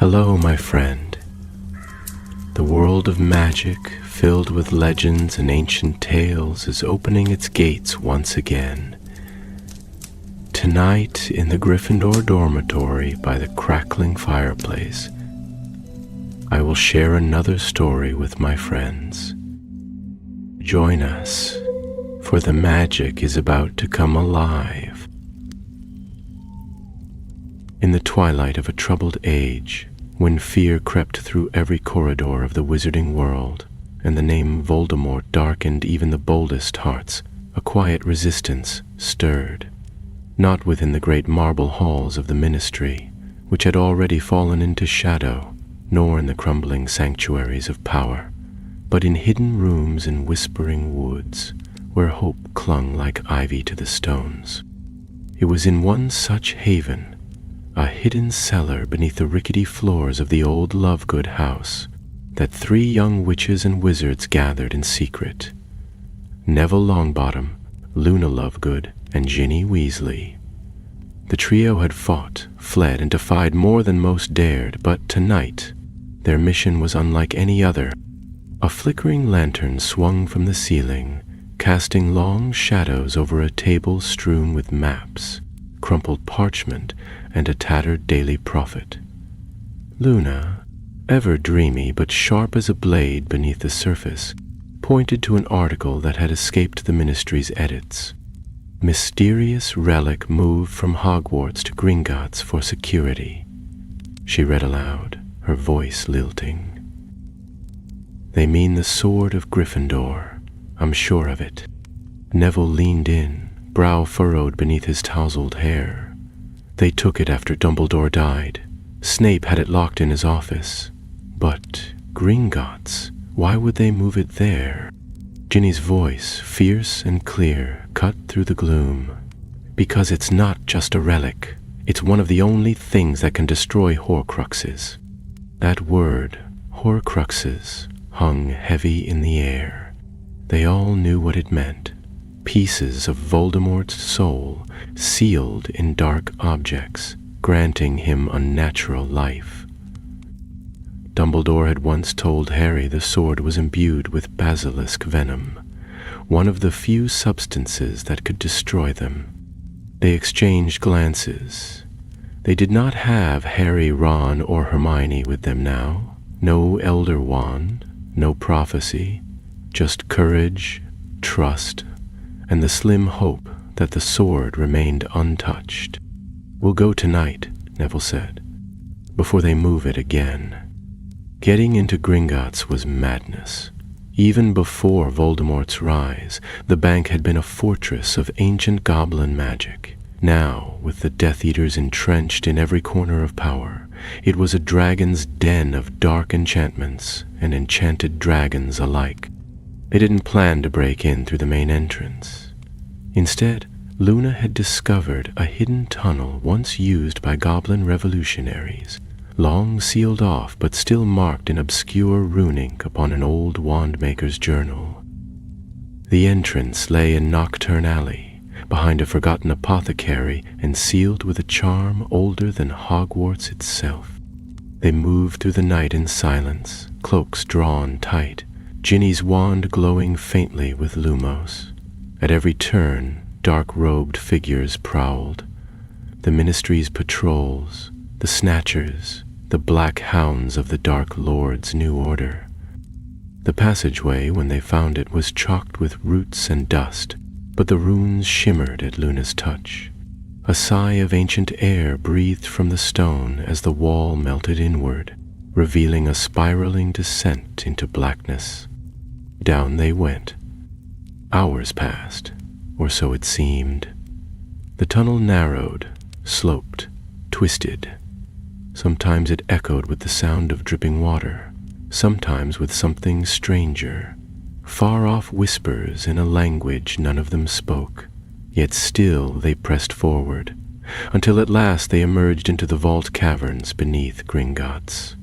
Hello, my friend. The world of magic, filled with legends and ancient tales, is opening its gates once again. Tonight, in the Gryffindor dormitory by the crackling fireplace, I will share another story with my friends. Join us, for the magic is about to come alive. In the twilight of a troubled age, when fear crept through every corridor of the wizarding world, and the name Voldemort darkened even the boldest hearts, a quiet resistance stirred, not within the great marble halls of the ministry, which had already fallen into shadow, nor in the crumbling sanctuaries of power, but in hidden rooms and whispering woods, where hope clung like ivy to the stones. It was in one such haven, a hidden cellar beneath the rickety floors of the old Lovegood house, that three young witches and wizards gathered in secret: Neville Longbottom, Luna Lovegood, and Ginny Weasley. The trio had fought, fled, and defied more than most dared, but tonight their mission was unlike any other. A flickering lantern swung from the ceiling, casting long shadows over a table strewn with maps, crumpled parchment, and a tattered daily prophet. Luna, ever dreamy but sharp as a blade beneath the surface, pointed to an article that had escaped the ministry's edits. Mysterious relic moved from Hogwarts to Gringotts for security. She read aloud, her voice lilting. They mean the sword of Gryffindor, I'm sure of it. Neville leaned in, brow furrowed beneath his tousled hair. They took it after Dumbledore died. Snape had it locked in his office. But Gringotts, why would they move it there? Ginny's voice, fierce and clear, cut through the gloom. Because it's not just a relic. It's one of the only things that can destroy Horcruxes. That word, Horcruxes, hung heavy in the air. They all knew what it meant. Pieces of Voldemort's soul sealed in dark objects, granting him unnatural life. Dumbledore had once told Harry the sword was imbued with basilisk venom, one of the few substances that could destroy them. They exchanged glances. They did not have Harry, Ron, or Hermione with them now. No Elder Wand, no prophecy, just courage, trust, and the slim hope that the sword remained untouched. We'll go tonight, Neville said, before they move it again. Getting into Gringotts was madness. Even before Voldemort's rise, the bank had been a fortress of ancient goblin magic. Now, with the Death Eaters entrenched in every corner of power, it was a dragon's den of dark enchantments and enchanted dragons alike. They didn't plan to break in through the main entrance. Instead, Luna had discovered a hidden tunnel once used by goblin revolutionaries, long sealed off but still marked in obscure rune ink upon an old wandmaker's journal. The entrance lay in Nocturne Alley, behind a forgotten apothecary and sealed with a charm older than Hogwarts itself. They moved through the night in silence, cloaks drawn tight, Ginny's wand glowing faintly with lumos. At every turn, dark-robed figures prowled. The ministry's patrols, the snatchers, the black hounds of the Dark Lord's new order. The passageway, when they found it, was chalked with roots and dust, but the runes shimmered at Luna's touch. A sigh of ancient air breathed from the stone as the wall melted inward, revealing a spiraling descent into blackness. Down they went. Hours passed, or so it seemed. The tunnel narrowed, sloped, twisted. Sometimes it echoed with the sound of dripping water, sometimes with something stranger, far-off whispers in a language none of them spoke. Yet still they pressed forward, until at last they emerged into the vault caverns beneath Gringotts.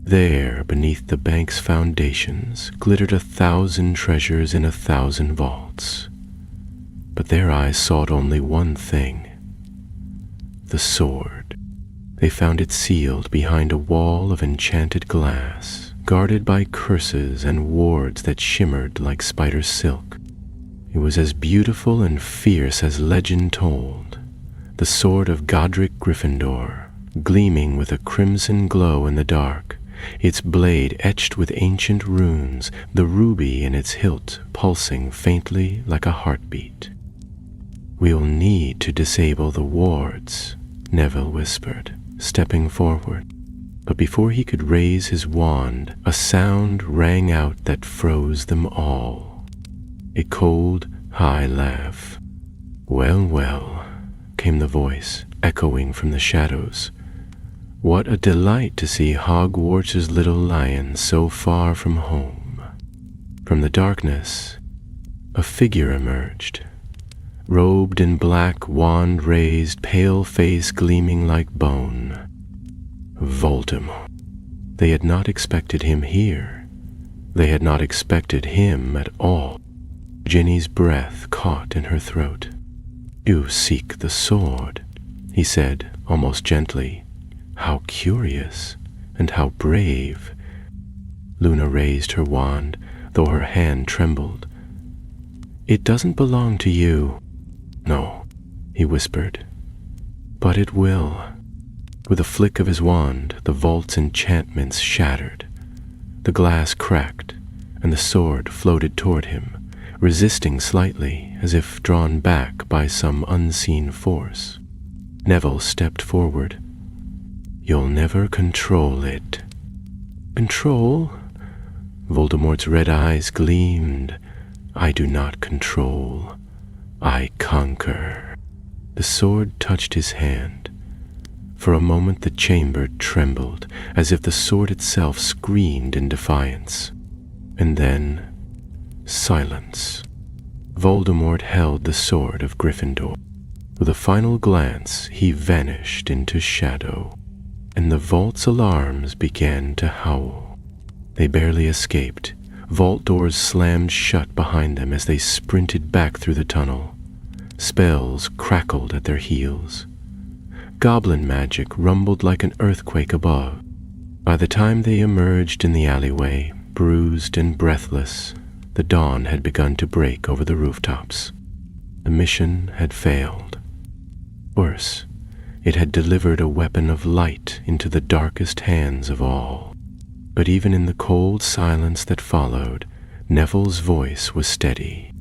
There, beneath the bank's foundations, glittered 1,000 treasures in 1,000 vaults. But their eyes sought only one thing: the sword. They found it sealed behind a wall of enchanted glass, guarded by curses and wards that shimmered like spider silk. It was as beautiful and fierce as legend told, the sword of Godric Gryffindor, gleaming with a crimson glow in the dark, its blade etched with ancient runes, the ruby in its hilt pulsing faintly like a heartbeat. "We'll need to disable the wards," Neville whispered, stepping forward. But before he could raise his wand, a sound rang out that froze them all. A cold, high laugh. "Well, well," came the voice, echoing from the shadows. "What a delight to see Hogwarts' little lion so far from home." From the darkness, a figure emerged, robed in black, wand raised, pale face gleaming like bone. Voldemort. They had not expected him here. They had not expected him at all. Ginny's breath caught in her throat. "You seek the sword," he said, almost gently. "How curious, and how brave." Luna raised her wand, though her hand trembled. "It doesn't belong to you." "No," he whispered. "But it will." With a flick of his wand, the vault's enchantments shattered. The glass cracked, and the sword floated toward him, resisting slightly as if drawn back by some unseen force. Neville stepped forward. "You'll never control it." "Control?" Voldemort's red eyes gleamed. "I do not control. I conquer." The sword touched his hand. For a moment the chamber trembled, as if the sword itself screamed in defiance. And then, silence. Voldemort held the sword of Gryffindor. With a final glance, he vanished into shadow, and the vault's alarms began to howl. They barely escaped. Vault doors slammed shut behind them as they sprinted back through the tunnel. Spells crackled at their heels. Goblin magic rumbled like an earthquake above. By the time they emerged in the alleyway, bruised and breathless, the dawn had begun to break over the rooftops. The mission had failed. Worse, it had delivered a weapon of light into the darkest hands of all. But even in the cold silence that followed, Neville's voice was steady.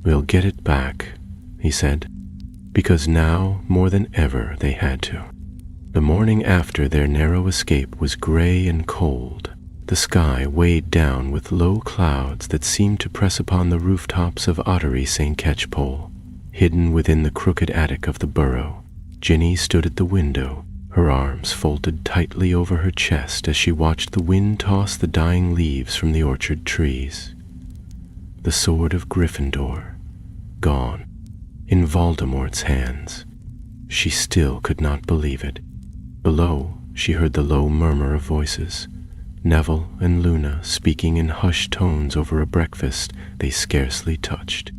"We'll get it back," he said, because now, more than ever, they had to. The morning after their narrow escape was gray and cold, the sky weighed down with low clouds that seemed to press upon the rooftops of Ottery St. Catchpole. Hidden within the crooked attic of the burrow, Ginny stood at the window, her arms folded tightly over her chest as she watched the wind toss the dying leaves from the orchard trees. The sword of Gryffindor, gone, in Voldemort's hands. She still could not believe it. Below, she heard the low murmur of voices, Neville and Luna speaking in hushed tones over a breakfast they scarcely touched.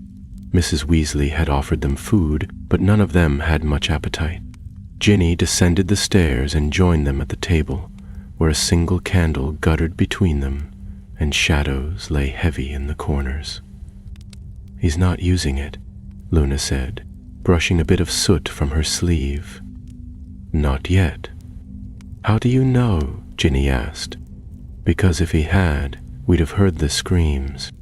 Mrs. Weasley had offered them food, but none of them had much appetite. Ginny descended the stairs and joined them at the table, where a single candle guttered between them, and shadows lay heavy in the corners. "He's not using it," Luna said, brushing a bit of soot from her sleeve. "Not yet." "How do you know?" Ginny asked. "Because if he had, we'd have heard the screams."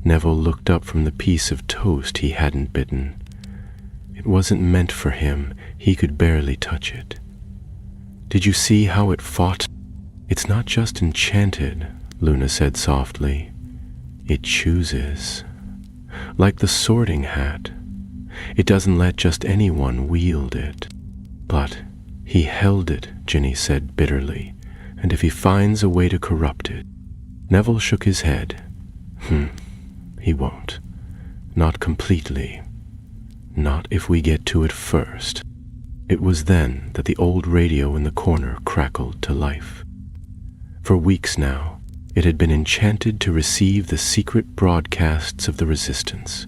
Neville looked up from the piece of toast he hadn't bitten. It wasn't meant for him. He could barely touch it. "Did you see how it fought?" "It's not just enchanted," Luna said softly. "It chooses. Like the sorting hat. It doesn't let just anyone wield it." "But he held it," Ginny said bitterly, "and if he finds a way to corrupt it..." Neville shook his head. He won't. Not completely. Not if we get to it first." It was then that the old radio in the corner crackled to life. For weeks now, it had been enchanted to receive the secret broadcasts of the Resistance.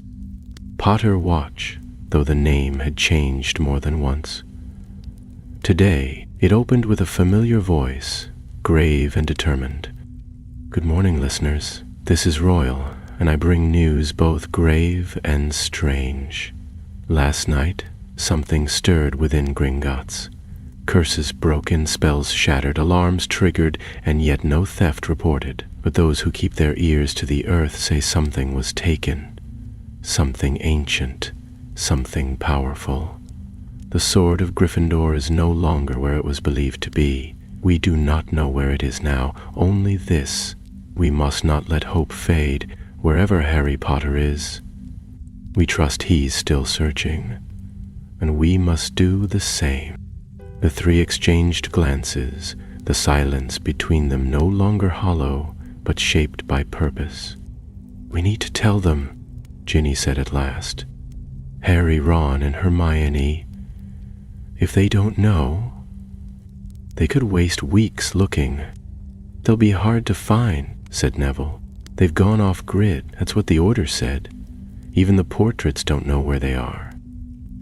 Potter Watch, though the name had changed more than once. Today, It opened with a familiar voice, grave and determined. "Good morning, listeners. This is Royal, and I bring news both grave and strange. Last night, something stirred within Gringotts. Curses broken, spells shattered, alarms triggered, and yet no theft reported. But those who keep their ears to the earth say something was taken. Something ancient, something powerful. The sword of Gryffindor is no longer where it was believed to be. We do not know where it is now, only this. We must not let hope fade wherever Harry Potter is. We trust he's still searching, and we must do the same." The three exchanged glances, the silence between them no longer hollow, but shaped by purpose. "We need to tell them," Ginny said at last. "Harry, Ron, and Hermione. If they don't know, they could waste weeks looking. They'll be hard to find," said Neville. "They've gone off-grid, that's what the order said. Even the portraits don't know where they are."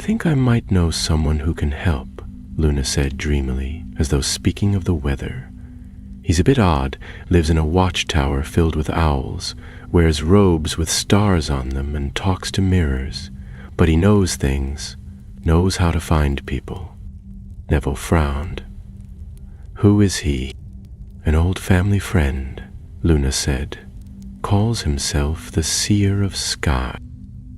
"Think I might know someone who can help," Luna said dreamily, as though speaking of the weather. "He's a bit odd, lives in a watchtower filled with owls, wears robes with stars on them, and talks to mirrors. But he knows things, knows how to find people." Neville frowned. "Who is he?" "An old family friend," Luna said. "Calls himself the Seer of Sky."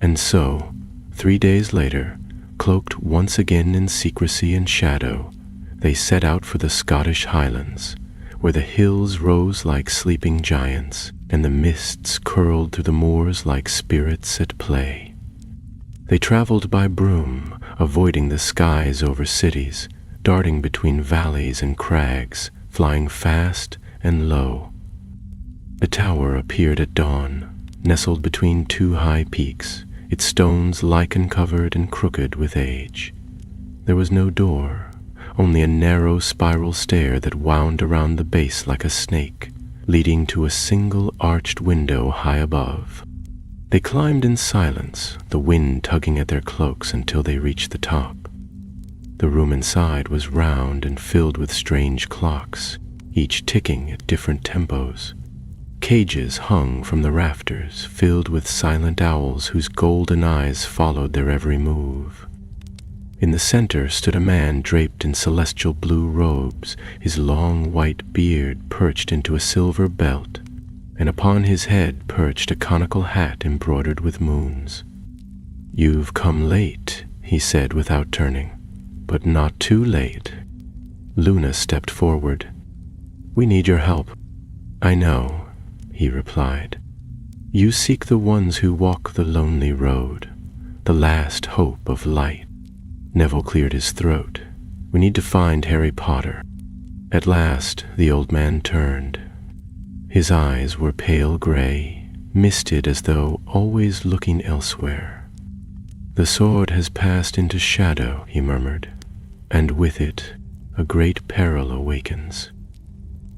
And so, 3 days later, cloaked once again in secrecy and shadow, they set out for the Scottish Highlands, where the hills rose like sleeping giants, and the mists curled through the moors like spirits at play. They traveled by broom, avoiding the skies over cities, darting between valleys and crags, flying fast and low. The tower appeared at dawn, nestled between two high peaks, its stones lichen-covered and crooked with age. There was no door, only a narrow spiral stair that wound around the base like a snake, leading to a single arched window high above. They climbed in silence, the wind tugging at their cloaks until they reached the top. The room inside was round and filled with strange clocks, each ticking at different tempos. Cages hung from the rafters, filled with silent owls whose golden eyes followed their every move. In the center stood a man draped in celestial blue robes, his long white beard perched into a silver belt, and upon his head perched a conical hat embroidered with moons. "You've come late," he said without turning, "but not too late." Luna stepped forward. "We need your help." "I know," he replied. "You seek the ones who walk the lonely road, the last hope of light." Neville cleared his throat. "We need to find Harry Potter." At last, the old man turned. His eyes were pale gray, misted as though always looking elsewhere. "The sword has passed into shadow," he murmured, "and with it, a great peril awakens.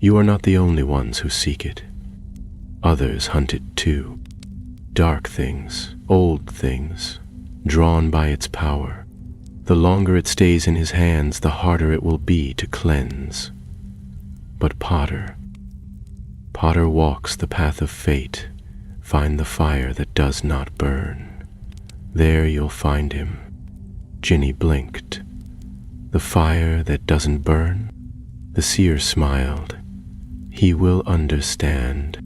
You are not the only ones who seek it. Others hunt it too. Dark things, old things, drawn by its power. The longer it stays in his hands, the harder it will be to cleanse. But Potter walks the path of fate. Find the fire that does not burn. There you'll find him." Ginny blinked. "The fire that doesn't burn?" The seer smiled. "He will understand."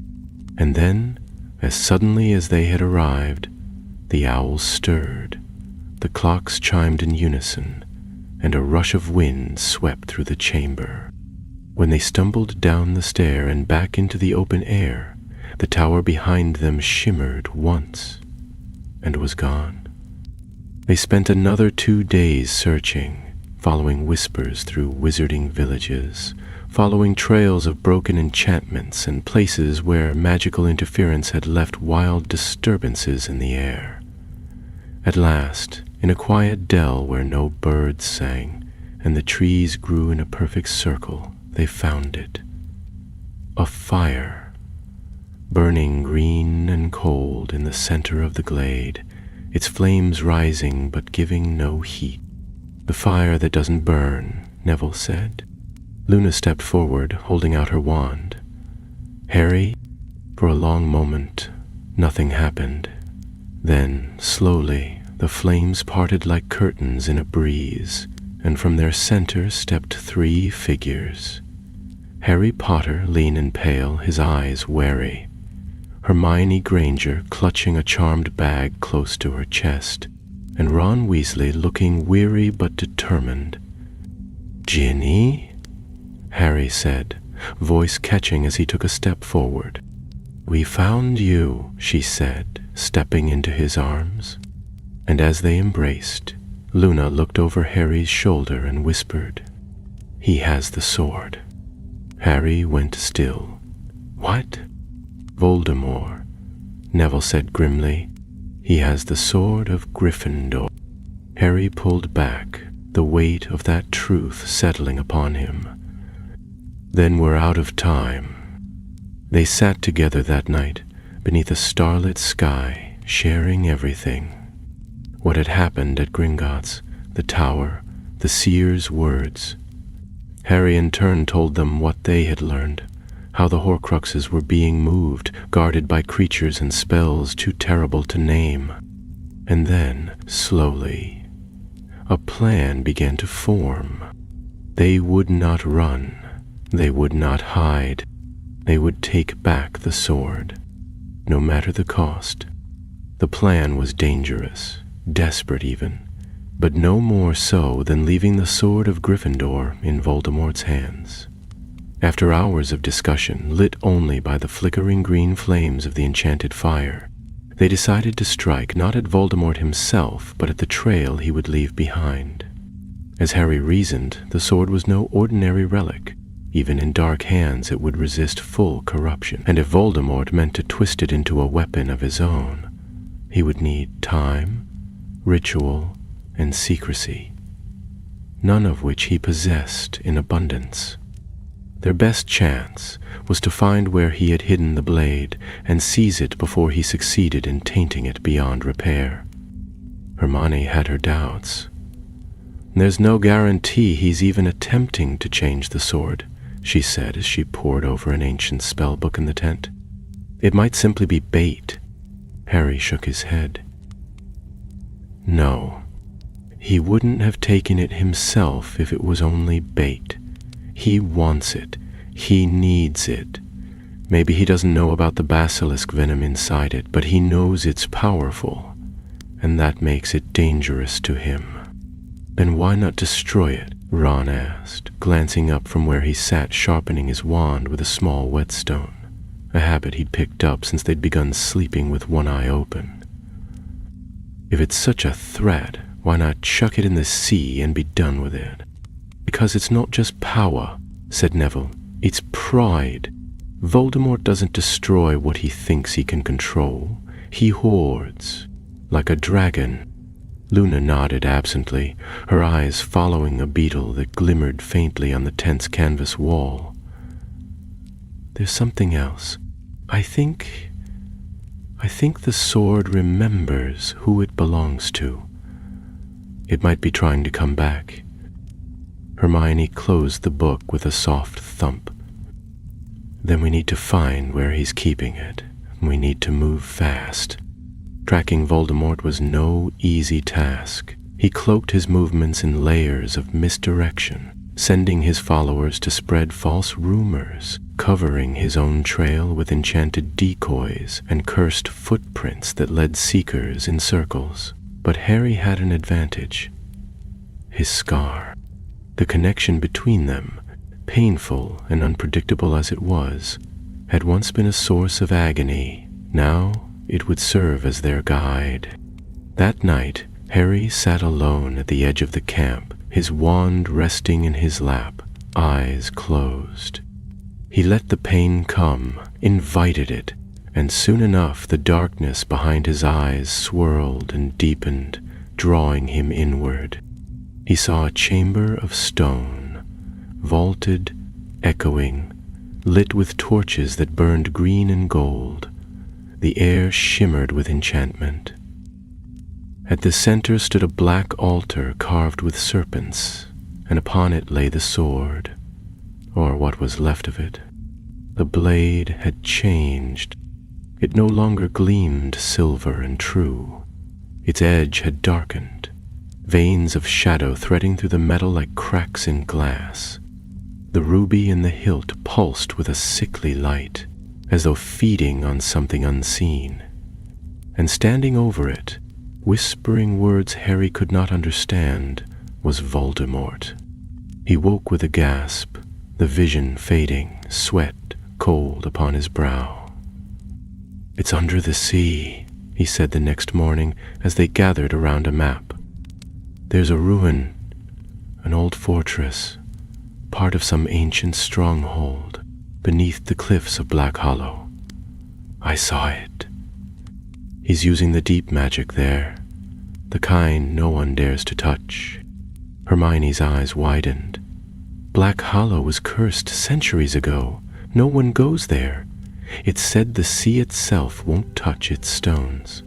And then, as suddenly as they had arrived, the owls stirred, the clocks chimed in unison, and a rush of wind swept through the chamber. When they stumbled down the stair and back into the open air, the tower behind them shimmered once and was gone. They spent another 2 days searching, following whispers through wizarding villages, following trails of broken enchantments and places where magical interference had left wild disturbances in the air. At last, in a quiet dell where no birds sang and the trees grew in a perfect circle, they found it. A fire, burning green and cold in the center of the glade, its flames rising but giving no heat. The fire that doesn't burn, Neville said. Luna stepped forward, holding out her wand. Harry, for a long moment, nothing happened. Then, slowly, the flames parted like curtains in a breeze, and from their center stepped 3 figures. Harry Potter, lean and pale, his eyes wary. Hermione Granger clutching a charmed bag close to her chest, and Ron Weasley looking weary but determined. "Ginny?" Harry said, voice catching as he took a step forward. "We found you," she said, stepping into his arms. And as they embraced, Luna looked over Harry's shoulder and whispered, "He has the sword." Harry went still. "What?" "Voldemort," Neville said grimly. "He has the sword of Gryffindor." Harry pulled back, the weight of that truth settling upon him. "Then we're out of time." They sat together that night, beneath a starlit sky, sharing everything. What had happened at Gringotts, the tower, the seer's words. Harry in turn told them what they had learned, how the Horcruxes were being moved, guarded by creatures and spells too terrible to name. And then, slowly, a plan began to form. They would not run. They would not hide. They would take back the sword, no matter the cost. The plan was dangerous, desperate even, but no more so than leaving the sword of Gryffindor in Voldemort's hands. After hours of discussion, lit only by the flickering green flames of the enchanted fire, they decided to strike not at Voldemort himself, but at the trail he would leave behind. As Harry reasoned, the sword was no ordinary relic. Even in dark hands it would resist full corruption, and if Voldemort meant to twist it into a weapon of his own, he would need time, ritual, and secrecy, none of which he possessed in abundance. Their best chance was to find where he had hidden the blade and seize it before he succeeded in tainting it beyond repair. Hermione had her doubts. "There's no guarantee he's even attempting to change the sword," she said as she pored over an ancient spellbook in the tent. "It might simply be bait." Harry shook his head. "No, he wouldn't have taken it himself if it was only bait. He wants it. He needs it. Maybe he doesn't know about the basilisk venom inside it, but he knows it's powerful, and that makes it dangerous to him." "Then why not destroy it?" Ron asked, glancing up from where he sat sharpening his wand with a small whetstone, a habit he'd picked up since they'd begun sleeping with one eye open. "If it's such a threat, why not chuck it in the sea and be done with it?" "Because it's not just power," said Neville. "It's pride. Voldemort doesn't destroy what he thinks he can control. He hoards, like a dragon." Luna nodded absently, her eyes following a beetle that glimmered faintly on the tent's canvas wall. "There's something else. I think the sword remembers who it belongs to. It might be trying to come back." Hermione closed the book with a soft thump. "Then we need to find where he's keeping it. We need to move fast." Tracking Voldemort was no easy task. He cloaked his movements in layers of misdirection, sending his followers to spread false rumors, covering his own trail with enchanted decoys and cursed footprints that led seekers in circles. But Harry had an advantage. His scar. The connection between them, painful and unpredictable as it was, had once been a source of agony. Now it would serve as their guide. That night, Harry sat alone at the edge of the camp, his wand resting in his lap, eyes closed. He let the pain come, invited it, and soon enough the darkness behind his eyes swirled and deepened, drawing him inward. He saw a chamber of stone, vaulted, echoing, lit with torches that burned green and gold. The air shimmered with enchantment. At the center stood a black altar carved with serpents, and upon it lay the sword, or what was left of it. The blade had changed. It no longer gleamed silver and true. Its edge had darkened, veins of shadow threading through the metal like cracks in glass. The ruby in the hilt pulsed with a sickly light, as though feeding on something unseen. And standing over it, whispering words Harry could not understand, was Voldemort. He woke with a gasp, the vision fading, sweat cold upon his brow. "It's under the sea," he said the next morning as they gathered around a map. "There's a ruin, an old fortress, part of some ancient stronghold, beneath the cliffs of Black Hollow. I saw it. He's using the deep magic there, the kind no one dares to touch." Hermione's eyes widened. Black Hollow was cursed centuries ago. No one goes there. It's said the sea itself won't touch its stones.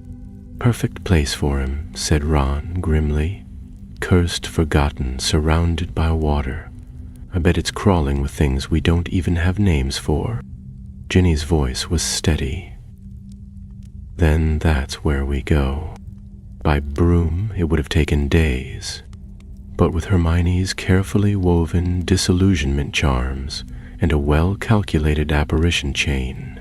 "Perfect place for him," said Ron grimly. "Cursed, forgotten, surrounded by water. I bet it's crawling with things we don't even have names for." Ginny's voice was steady. "Then that's where we go. By broom, it would have taken days. But with Hermione's carefully woven disillusionment charms and a well-calculated apparition chain,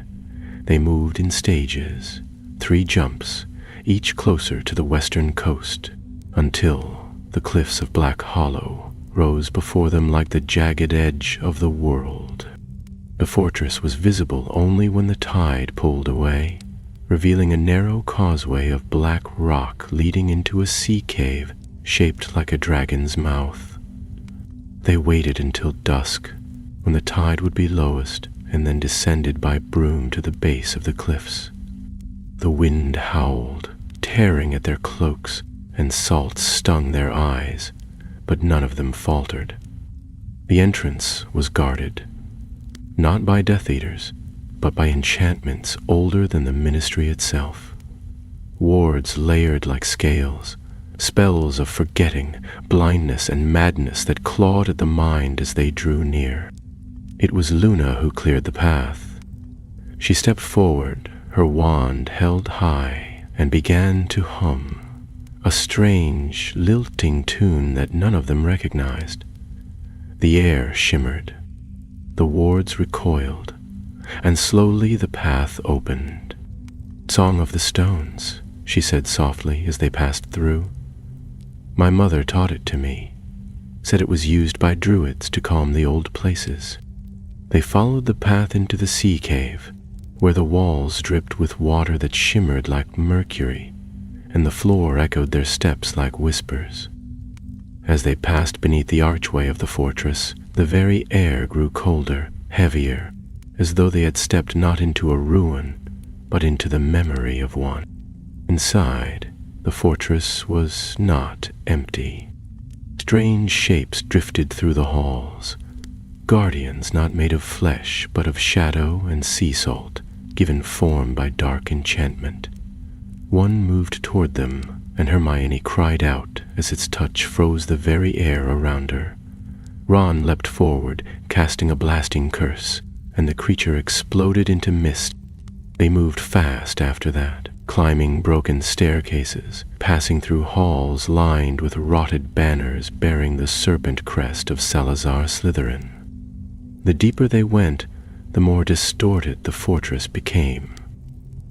they moved in stages, 3 jumps, each closer to the western coast, until the cliffs of Black Hollow rose before them like the jagged edge of the world. The fortress was visible only when the tide pulled away, revealing a narrow causeway of black rock leading into a sea cave shaped like a dragon's mouth. They waited until dusk, when the tide would be lowest, and then descended by broom to the base of the cliffs. The wind howled, tearing at their cloaks, and salt stung their eyes, but none of them faltered. The entrance was guarded, not by Death Eaters, but by enchantments older than the Ministry itself. Wards layered like scales, spells of forgetting, blindness, and madness that clawed at the mind as they drew near. It was Luna who cleared the path. She stepped forward, her wand held high, and began to hum, a strange, lilting tune that none of them recognized. The air shimmered. The wards recoiled, and slowly the path opened. "Song of the Stones," she said softly as they passed through. "My mother taught it to me, said it was used by druids to calm the old places." They followed the path into the sea cave, where the walls dripped with water that shimmered like mercury, and the floor echoed their steps like whispers. As they passed beneath the archway of the fortress, the very air grew colder, heavier, as though they had stepped not into a ruin, but into the memory of one. Inside, the fortress was not empty. Strange shapes drifted through the halls, guardians not made of flesh, but of shadow and sea salt, given form by dark enchantment. One moved toward them, and Hermione cried out as its touch froze the very air around her. Ron leapt forward, casting a blasting curse, and the creature exploded into mist. They moved fast after that, climbing broken staircases, passing through halls lined with rotted banners bearing the serpent crest of Salazar Slytherin. The deeper they went, the more distorted the fortress became.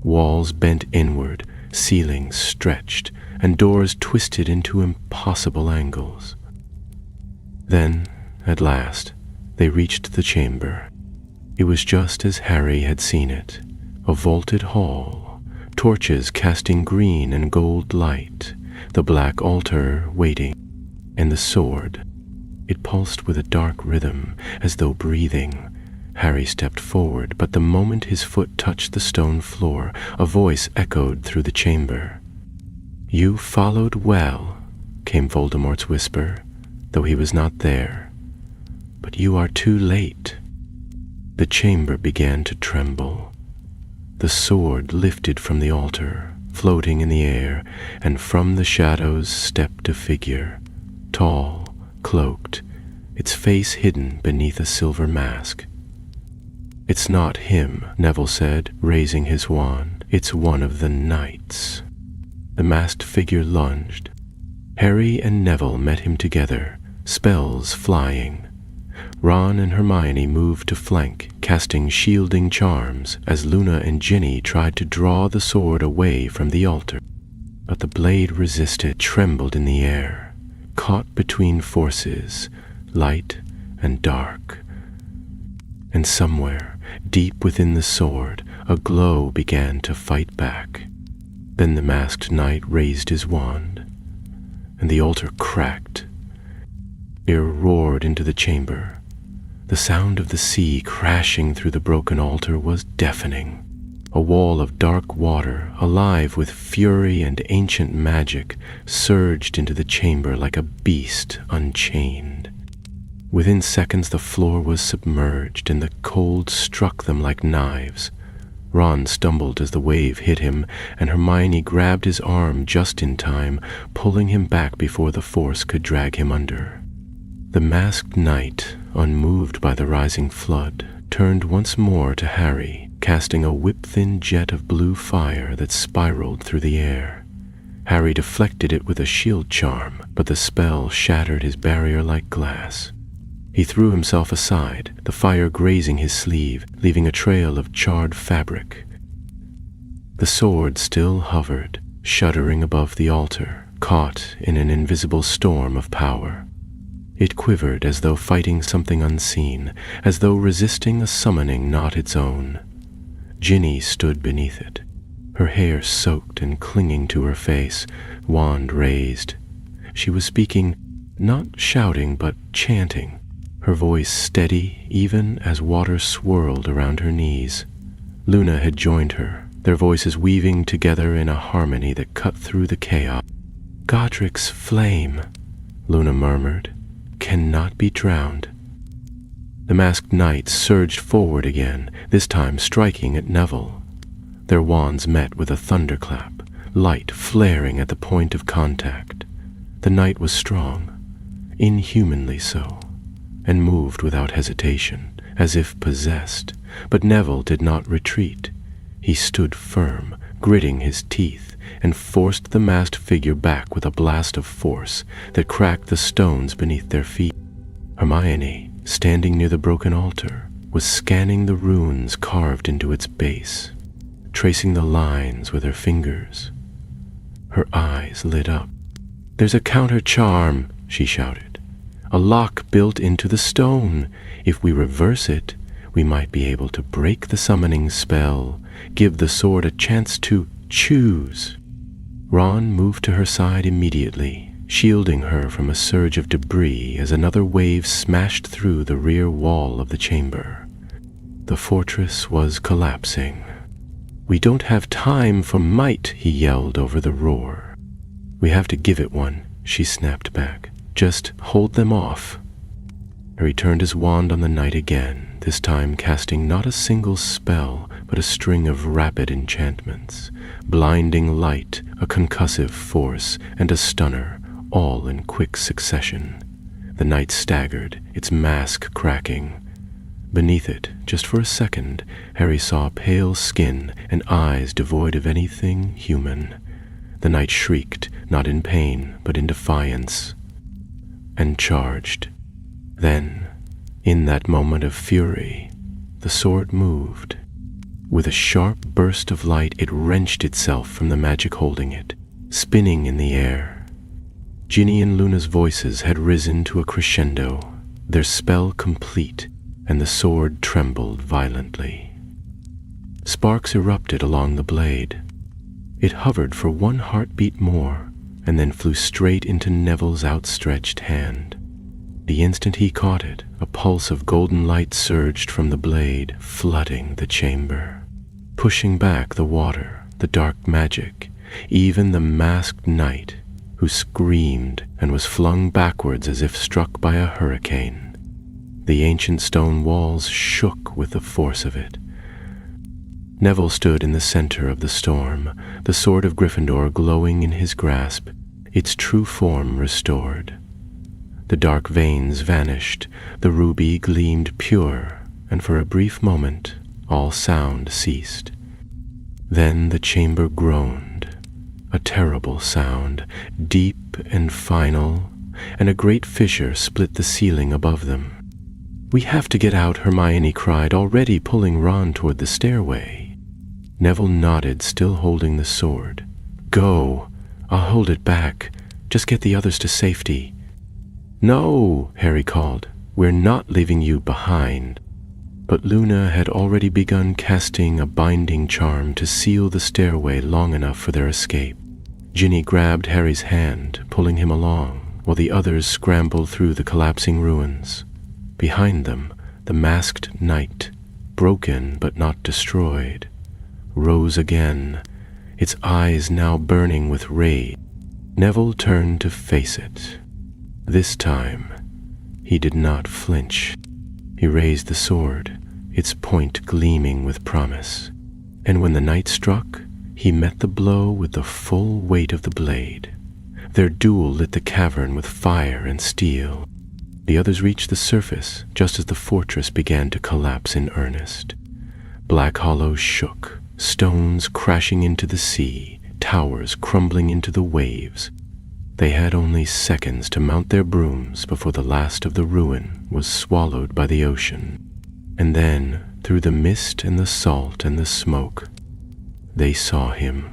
Walls bent inward, ceilings stretched, and doors twisted into impossible angles. Then, at last, they reached the chamber. It was just as Harry had seen it, a vaulted hall, torches casting green and gold light, the black altar waiting, and the sword. It pulsed with a dark rhythm, as though breathing. Harry stepped forward, but the moment his foot touched the stone floor, a voice echoed through the chamber. "You followed well," came Voldemort's whisper, though he was not there. "But you are too late." The chamber began to tremble. The sword lifted from the altar, floating in the air, and from the shadows stepped a figure, tall, cloaked, its face hidden beneath a silver mask. "It's not him," Neville said, raising his wand. "It's one of the knights." The masked figure lunged. Harry and Neville met him together, spells flying. Ron and Hermione moved to flank, casting shielding charms as Luna and Ginny tried to draw the sword away from the altar. But the blade resisted, trembled in the air, caught between forces, light and dark. And somewhere, deep within the sword, a glow began to fight back. Then the masked knight raised his wand, and the altar cracked. Air roared into the chamber. The sound of the sea crashing through the broken altar was deafening. A wall of dark water, alive with fury and ancient magic, surged into the chamber like a beast unchained. Within seconds the floor was submerged, and the cold struck them like knives. Ron stumbled as the wave hit him, and Hermione grabbed his arm just in time, pulling him back before the force could drag him under. The masked knight, unmoved by the rising flood, turned once more to Harry, casting a whip-thin jet of blue fire that spiraled through the air. Harry deflected it with a shield charm, but the spell shattered his barrier like glass. He threw himself aside, the fire grazing his sleeve, leaving a trail of charred fabric. The sword still hovered, shuddering above the altar, caught in an invisible storm of power. It quivered as though fighting something unseen, as though resisting a summoning not its own. Ginny stood beneath it, her hair soaked and clinging to her face, wand raised. She was speaking, not shouting but chanting, her voice steady even as water swirled around her knees. Luna had joined her, their voices weaving together in a harmony that cut through the chaos. "Godric's flame," Luna murmured, "cannot be drowned." The masked knights surged forward again, this time striking at Neville. Their wands met with a thunderclap, light flaring at the point of contact. The knight was strong, inhumanly so, and moved without hesitation, as if possessed. But Neville did not retreat. He stood firm, gritting his teeth, and forced the masked figure back with a blast of force that cracked the stones beneath their feet. Hermione, standing near the broken altar, was scanning the runes carved into its base, tracing the lines with her fingers. Her eyes lit up. "There's a counter charm," she shouted. "A lock built into the stone. If we reverse it, we might be able to break the summoning spell, give the sword a chance to choose." Ron moved to her side immediately, shielding her from a surge of debris as another wave smashed through the rear wall of the chamber. The fortress was collapsing. "We don't have time for might," he yelled over the roar. "We have to give it one," she snapped back. "Just hold them off." Harry turned his wand on the knight again, this time casting not a single spell, but a string of rapid enchantments. Blinding light, a concussive force, and a stunner, all in quick succession. The knight staggered, its mask cracking. Beneath it, just for a second, Harry saw pale skin and eyes devoid of anything human. The knight shrieked, not in pain, but in defiance, and charged. Then, in that moment of fury, the sword moved. With a sharp burst of light, it wrenched itself from the magic holding it, spinning in the air. Ginny and Luna's voices had risen to a crescendo, their spell complete, and the sword trembled violently. Sparks erupted along the blade. It hovered for one heartbeat more, and then flew straight into Neville's outstretched hand. The instant he caught it, a pulse of golden light surged from the blade, flooding the chamber, pushing back the water, the dark magic, even the masked knight, who screamed and was flung backwards as if struck by a hurricane. The ancient stone walls shook with the force of it. Neville stood in the center of the storm, the sword of Gryffindor glowing in his grasp, its true form restored. The dark veins vanished, the ruby gleamed pure, and for a brief moment all sound ceased. Then the chamber groaned, a terrible sound, deep and final, and a great fissure split the ceiling above them. "We have to get out," Hermione cried, already pulling Ron toward the stairway. Neville nodded, still holding the sword. "Go. I'll hold it back. Just get the others to safety." "No," Harry called. "We're not leaving you behind." But Luna had already begun casting a binding charm to seal the stairway long enough for their escape. Ginny grabbed Harry's hand, pulling him along, while the others scrambled through the collapsing ruins. Behind them, the masked knight, broken but not destroyed, rose again, its eyes now burning with rage. Neville turned to face it. This time, he did not flinch. He raised the sword, its point gleaming with promise, and when the knight struck, he met the blow with the full weight of the blade. Their duel lit the cavern with fire and steel. The others reached the surface just as the fortress began to collapse in earnest. Black Hollow shook, stones crashing into the sea, towers crumbling into the waves. They had only seconds to mount their brooms before the last of the ruin was swallowed by the ocean. And then, through the mist and the salt and the smoke, they saw him.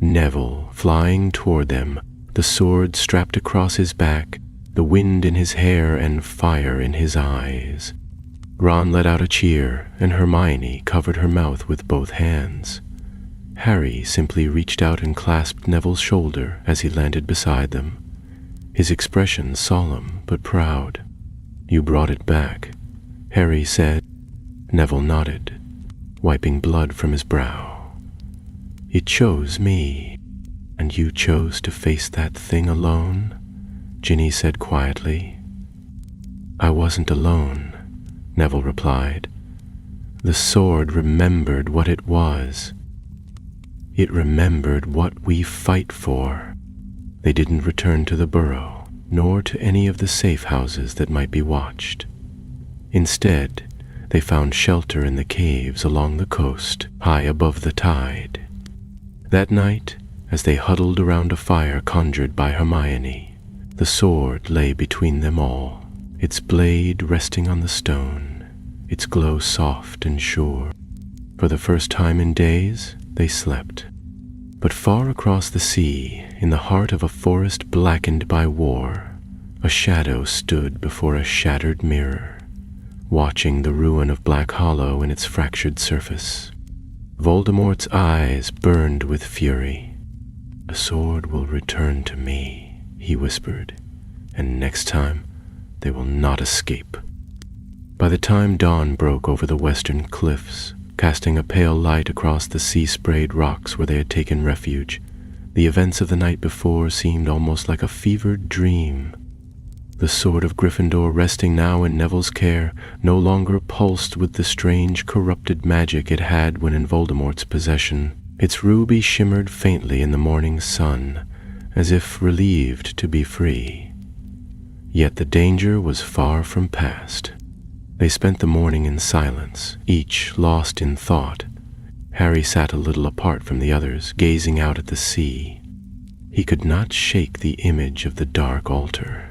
Neville flying toward them, the sword strapped across his back, the wind in his hair and fire in his eyes. Ron let out a cheer, and Hermione covered her mouth with both hands. Harry simply reached out and clasped Neville's shoulder as he landed beside them, his expression solemn but proud. "You brought it back," Harry said. Neville nodded, wiping blood from his brow. "It chose me, and you chose to face that thing alone," Ginny said quietly. "I wasn't alone," Neville replied. "The sword remembered what it was. It remembered what we fight for." They didn't return to the burrow, nor to any of the safe houses that might be watched. Instead, they found shelter in the caves along the coast, high above the tide. That night, as they huddled around a fire conjured by Hermione, the sword lay between them all, its blade resting on the stone, its glow soft and sure. For the first time in days, they slept. But far across the sea, in the heart of a forest blackened by war, a shadow stood before a shattered mirror, watching the ruin of Black Hollow in its fractured surface. Voldemort's eyes burned with fury. "The sword will return to me," he whispered, "and next time they will not escape." By the time dawn broke over the western cliffs, casting a pale light across the sea-sprayed rocks where they had taken refuge, the events of the night before seemed almost like a fevered dream. The sword of Gryffindor, resting now in Neville's care, no longer pulsed with the strange, corrupted magic it had when in Voldemort's possession. Its ruby shimmered faintly in the morning sun, as if relieved to be free. Yet the danger was far from past. They spent the morning in silence, each lost in thought. Harry sat a little apart from the others, gazing out at the sea. He could not shake the image of the dark altar,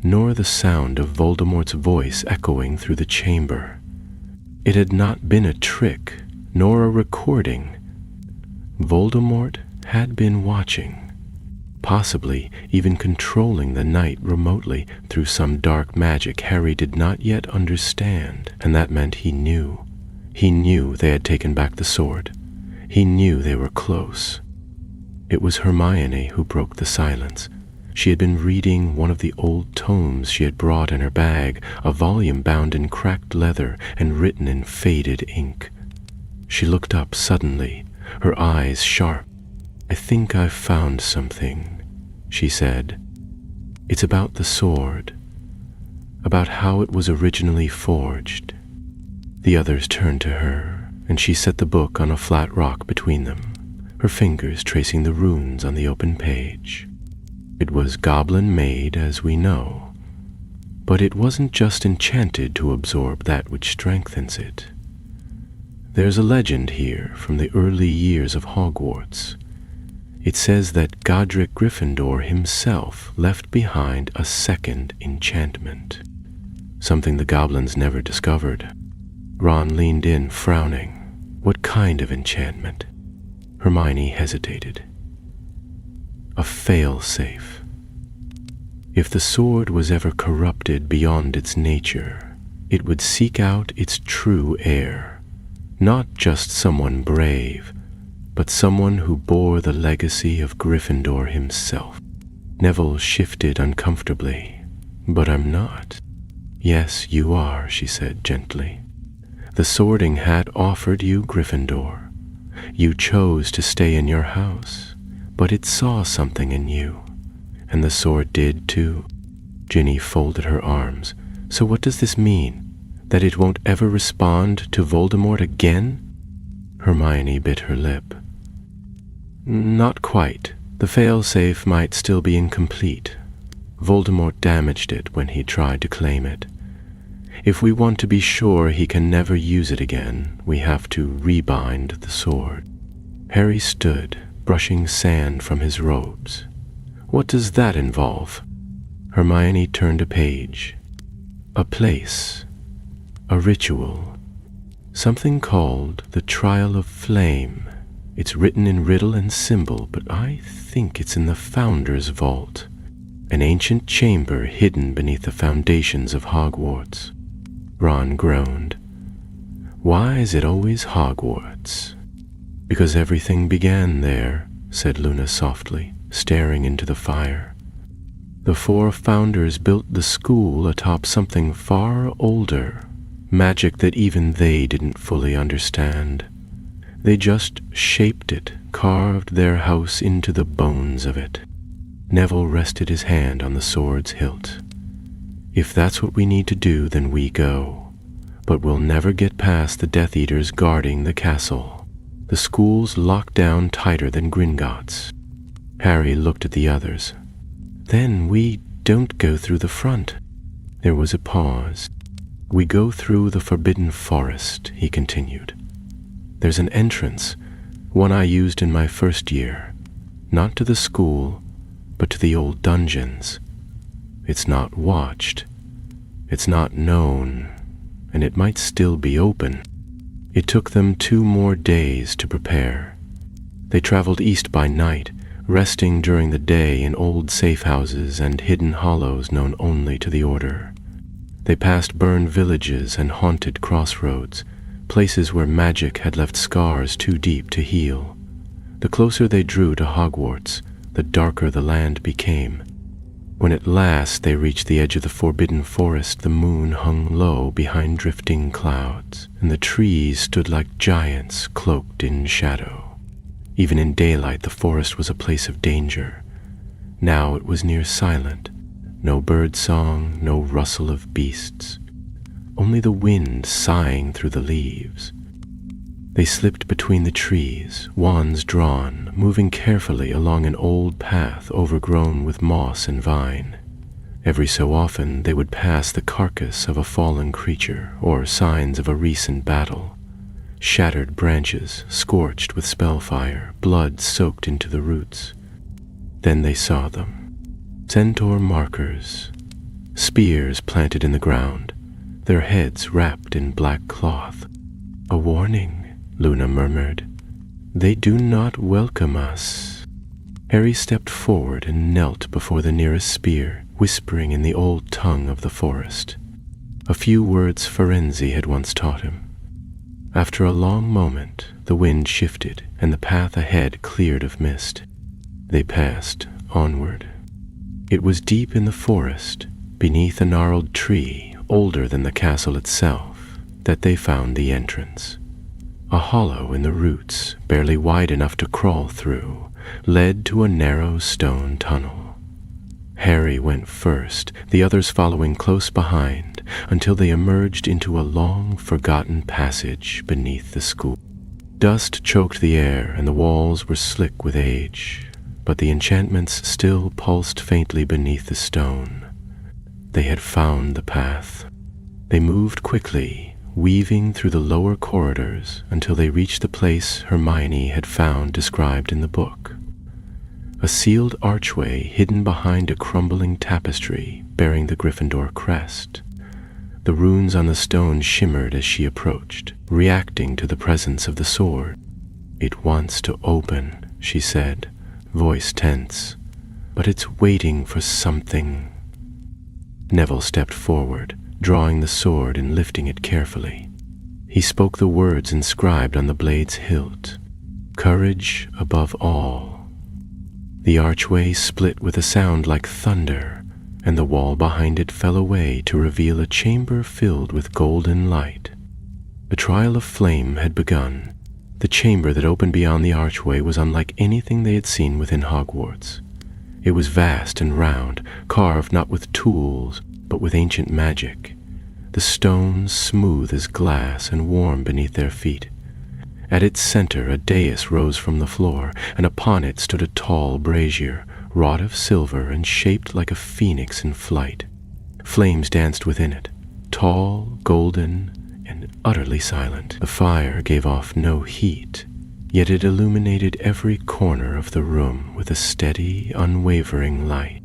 nor the sound of Voldemort's voice echoing through the chamber. It had not been a trick, nor a recording. Voldemort had been watching, possibly even controlling the night remotely through some dark magic Harry did not yet understand, and that meant he knew. He knew they had taken back the sword. He knew they were close. It was Hermione who broke the silence. She had been reading one of the old tomes she had brought in her bag, a volume bound in cracked leather and written in faded ink. She looked up suddenly, her eyes sharp. "I think I've found something," she said. "It's about the sword, about how it was originally forged." The others turned to her, and she set the book on a flat rock between them, her fingers tracing the runes on the open page. "It was goblin-made, as we know, But it wasn't just enchanted to absorb that which strengthens it. There's a legend here from the early years of Hogwarts. It says that Godric Gryffindor himself left behind a second enchantment, something the goblins never discovered. Ron leaned in, frowning. What kind of enchantment? Hermione hesitated. A fail-safe. If the sword was ever corrupted beyond its nature, it would seek out its true heir, not just someone brave, but someone who bore the legacy of Gryffindor himself. Neville shifted uncomfortably. But I'm not. Yes, you are, she said gently. The Sorting Hat offered you Gryffindor. You chose to stay in your house, but it saw something in you, and the sword did too. Ginny folded her arms. So what does this mean? That it won't ever respond to Voldemort again? Hermione bit her lip. Not quite. The failsafe might still be incomplete. Voldemort damaged it when he tried to claim it. If we want to be sure he can never use it again, we have to rebind the sword. Harry stood, brushing sand from his robes. What does that involve? Hermione turned a page. A place. A ritual. Something called the Trial of Flame. It's written in riddle and symbol, but I think it's in the Founder's Vault, an ancient chamber hidden beneath the foundations of Hogwarts. Ron groaned. Why is it always Hogwarts? Because everything began there, said Luna softly, staring into the fire. The 4 founders built the school atop something far older, magic that even they didn't fully understand. They just shaped it, carved their house into the bones of it. Neville rested his hand on the sword's hilt. If that's what we need to do, then we go. But we'll never get past the Death Eaters guarding the castle. The school's locked down tighter than Gringotts. Harry looked at the others. Then we don't go through the front. There was a pause. We go through the Forbidden Forest, he continued. There's an entrance, one I used in my first year, not to the school, but to the old dungeons. It's not watched, it's not known, and it might still be open. It took them 2 more days to prepare. They traveled east by night, resting during the day in old safe houses and hidden hollows known only to the Order. They passed burned villages and haunted crossroads, places where magic had left scars too deep to heal. The closer they drew to Hogwarts, the darker the land became. When at last they reached the edge of the Forbidden Forest, the moon hung low behind drifting clouds, and the trees stood like giants cloaked in shadow. Even in daylight, the forest was a place of danger. Now it was near silent. No bird song, no rustle of beasts. Only the wind sighing through the leaves. They slipped between the trees, wands drawn, moving carefully along an old path overgrown with moss and vine. Every so often they would pass the carcass of a fallen creature or signs of a recent battle. Shattered branches, scorched with spellfire, blood soaked into the roots. Then they saw them. Centaur markers, spears planted in the ground, their heads wrapped in black cloth. A warning, Luna murmured. They do not welcome us. Harry stepped forward and knelt before the nearest spear, whispering in the old tongue of the forest. A few words Firenze had once taught him. After a long moment, the wind shifted and the path ahead cleared of mist. They passed onward. It was deep in the forest, beneath a gnarled tree, older than the castle itself, that they found the entrance. A hollow in the roots, barely wide enough to crawl through, led to a narrow stone tunnel. Harry went first, the others following close behind, until they emerged into a long, forgotten passage beneath the school. Dust choked the air, and the walls were slick with age, but the enchantments still pulsed faintly beneath the stone. They had found the path. They moved quickly, weaving through the lower corridors until they reached the place Hermione had found described in the book. A sealed archway hidden behind a crumbling tapestry bearing the Gryffindor crest. The runes on the stone shimmered as she approached, reacting to the presence of the sword. "It wants to open," she said, voice tense, "but it's waiting for something." Neville stepped forward, drawing the sword and lifting it carefully. He spoke the words inscribed on the blade's hilt, "Courage above all." The archway split with a sound like thunder, and the wall behind it fell away to reveal a chamber filled with golden light. The trial of flame had begun. The chamber that opened beyond the archway was unlike anything they had seen within Hogwarts. It was vast and round, carved not with tools, but with ancient magic. The stones smooth as glass and warm beneath their feet. At its center a dais rose from the floor, and upon it stood a tall brazier, wrought of silver and shaped like a phoenix in flight. Flames danced within it, tall, golden, and utterly silent. The fire gave off no heat, yet it illuminated every corner of the room with a steady, unwavering light.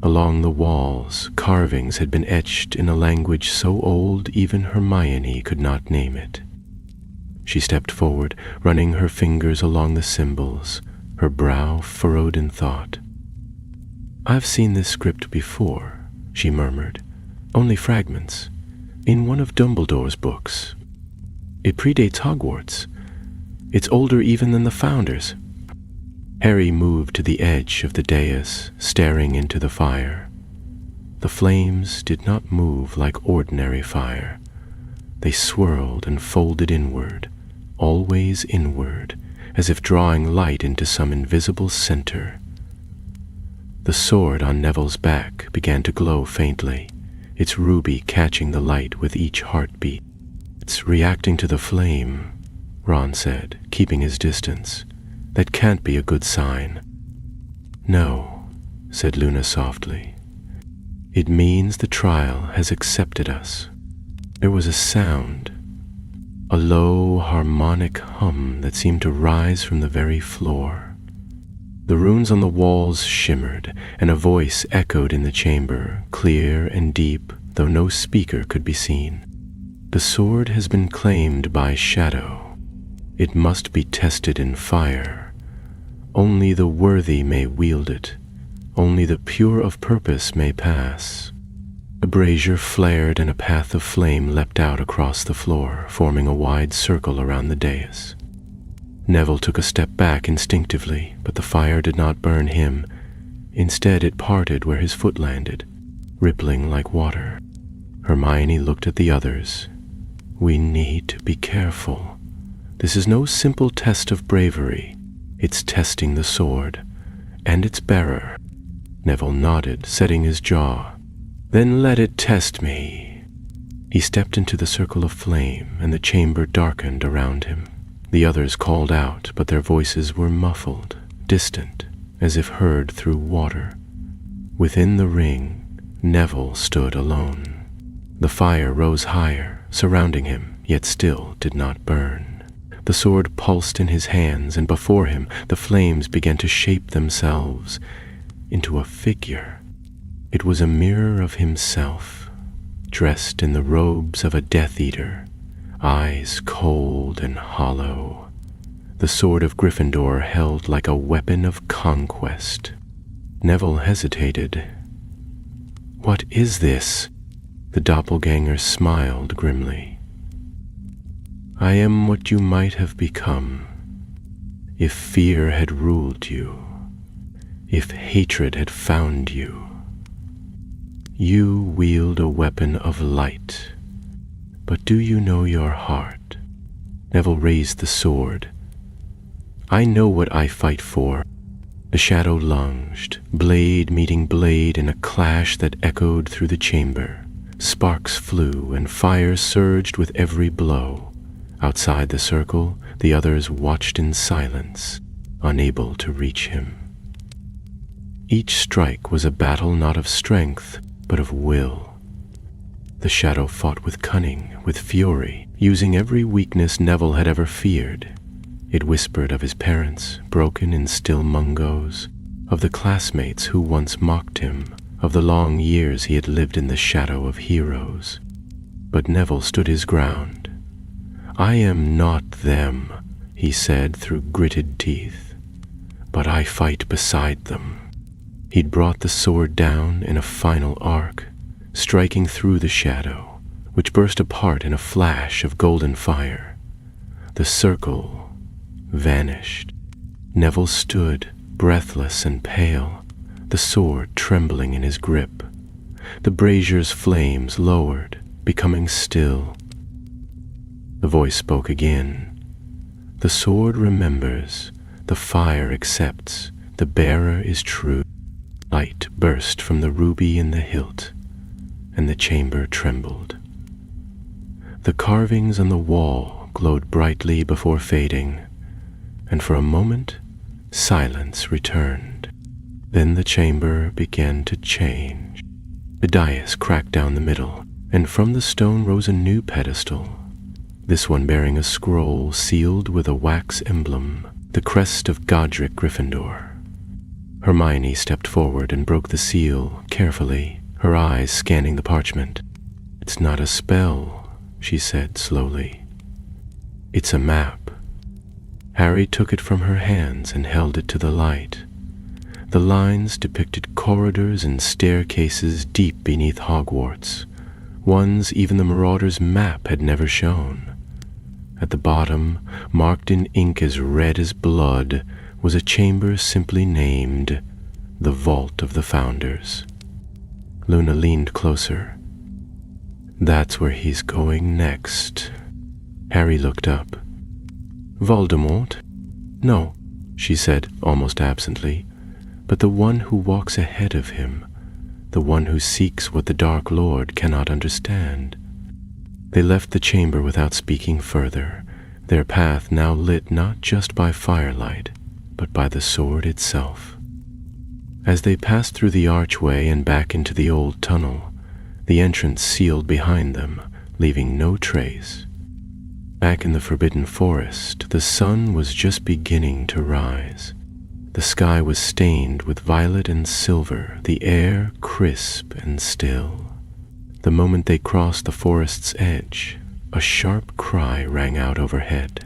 Along the walls, carvings had been etched in a language so old even Hermione could not name it. She stepped forward, running her fingers along the symbols, her brow furrowed in thought. "I've seen this script before," she murmured. "Only fragments. In one of Dumbledore's books. It predates Hogwarts. It's older even than the Founders." Harry moved to the edge of the dais, staring into the fire. The flames did not move like ordinary fire. They swirled and folded inward, always inward, as if drawing light into some invisible center. The sword on Neville's back began to glow faintly, its ruby catching the light with each heartbeat. "It's reacting to the flame," Ron said, keeping his distance. "That can't be a good sign." "No," said Luna softly. "It means the trial has accepted us." There was a sound, a low harmonic hum that seemed to rise from the very floor. The runes on the walls shimmered, and a voice echoed in the chamber, clear and deep, though no speaker could be seen. "The sword has been claimed by Shadow. It must be tested in fire. Only the worthy may wield it. Only the pure of purpose may pass." The brazier flared and a path of flame leapt out across the floor, forming a wide circle around the dais. Neville took a step back instinctively, but the fire did not burn him. Instead, it parted where his foot landed, rippling like water. Hermione looked at the others. "We need to be careful. This is no simple test of bravery. It's testing the sword, and its bearer." Neville nodded, setting his jaw. "Then let it test me." He stepped into the circle of flame, and the chamber darkened around him. The others called out, but their voices were muffled, distant, as if heard through water. Within the ring, Neville stood alone. The fire rose higher, surrounding him, yet still did not burn. The sword pulsed in his hands, and before him the flames began to shape themselves into a figure. It was a mirror of himself, dressed in the robes of a Death Eater, eyes cold and hollow, the sword of Gryffindor held like a weapon of conquest. Neville hesitated. "What is this?" The doppelganger smiled grimly. "I am what you might have become if fear had ruled you, if hatred had found you. You wield a weapon of light, but do you know your heart?" Neville raised the sword. "I know what I fight for." The shadow lunged, blade meeting blade in a clash that echoed through the chamber. Sparks flew and fire surged with every blow. Outside the circle, the others watched in silence, unable to reach him. Each strike was a battle not of strength, but of will. The shadow fought with cunning, with fury, using every weakness Neville had ever feared. It whispered of his parents, broken in still mungos, of the classmates who once mocked him, of the long years he had lived in the shadow of heroes. But Neville stood his ground. "I am not them," he said through gritted teeth, "but I fight beside them." He'd brought the sword down in a final arc, striking through the shadow, which burst apart in a flash of golden fire. The circle vanished. Neville stood, breathless and pale, the sword trembling in his grip. The brazier's flames lowered, becoming still. The voice spoke again. "The sword remembers, the fire accepts, the bearer is true." Light burst from the ruby in the hilt, and the chamber trembled. The carvings on the wall glowed brightly before fading, and for a moment silence returned. Then the chamber began to change. The dais cracked down the middle, and from the stone rose a new pedestal, this one bearing a scroll sealed with a wax emblem, the crest of Godric Gryffindor. Hermione stepped forward and broke the seal carefully, her eyes scanning the parchment. "It's not a spell," she said slowly. "It's a map." Harry took it from her hands and held it to the light. The lines depicted corridors and staircases deep beneath Hogwarts, ones even the Marauder's map had never shown. At the bottom, marked in ink as red as blood, was a chamber simply named the Vault of the Founders. Luna leaned closer. "That's where he's going next." Harry looked up. "Voldemort?" "No," she said almost absently, "but the one who walks ahead of him, the one who seeks what the Dark Lord cannot understand." They left the chamber without speaking further, their path now lit not just by firelight, but by the sword itself. As they passed through the archway and back into the old tunnel, the entrance sealed behind them, leaving no trace. Back in the Forbidden Forest, the sun was just beginning to rise. The sky was stained with violet and silver, the air crisp and still. The moment they crossed the forest's edge, a sharp cry rang out overhead,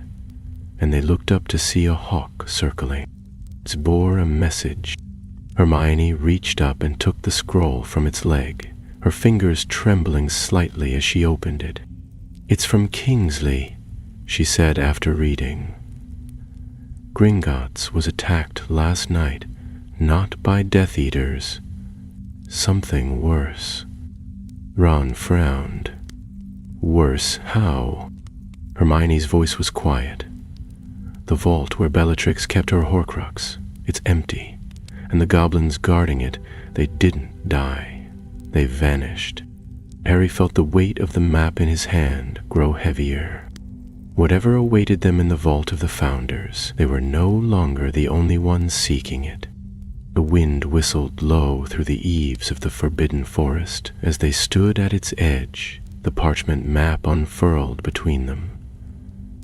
and they looked up to see a hawk circling. It bore a message. Hermione reached up and took the scroll from its leg, her fingers trembling slightly as she opened it. "It's from Kingsley," she said after reading. "Gringotts was attacked last night, not by Death Eaters. Something worse." Ron frowned. "Worse how?" Hermione's voice was quiet. "The vault where Bellatrix kept her Horcrux, it's empty, and the goblins guarding it, they didn't die. They vanished." Harry felt the weight of the map in his hand grow heavier. Whatever awaited them in the Vault of the Founders, they were no longer the only ones seeking it. The wind whistled low through the eaves of the Forbidden Forest as they stood at its edge, the parchment map unfurled between them.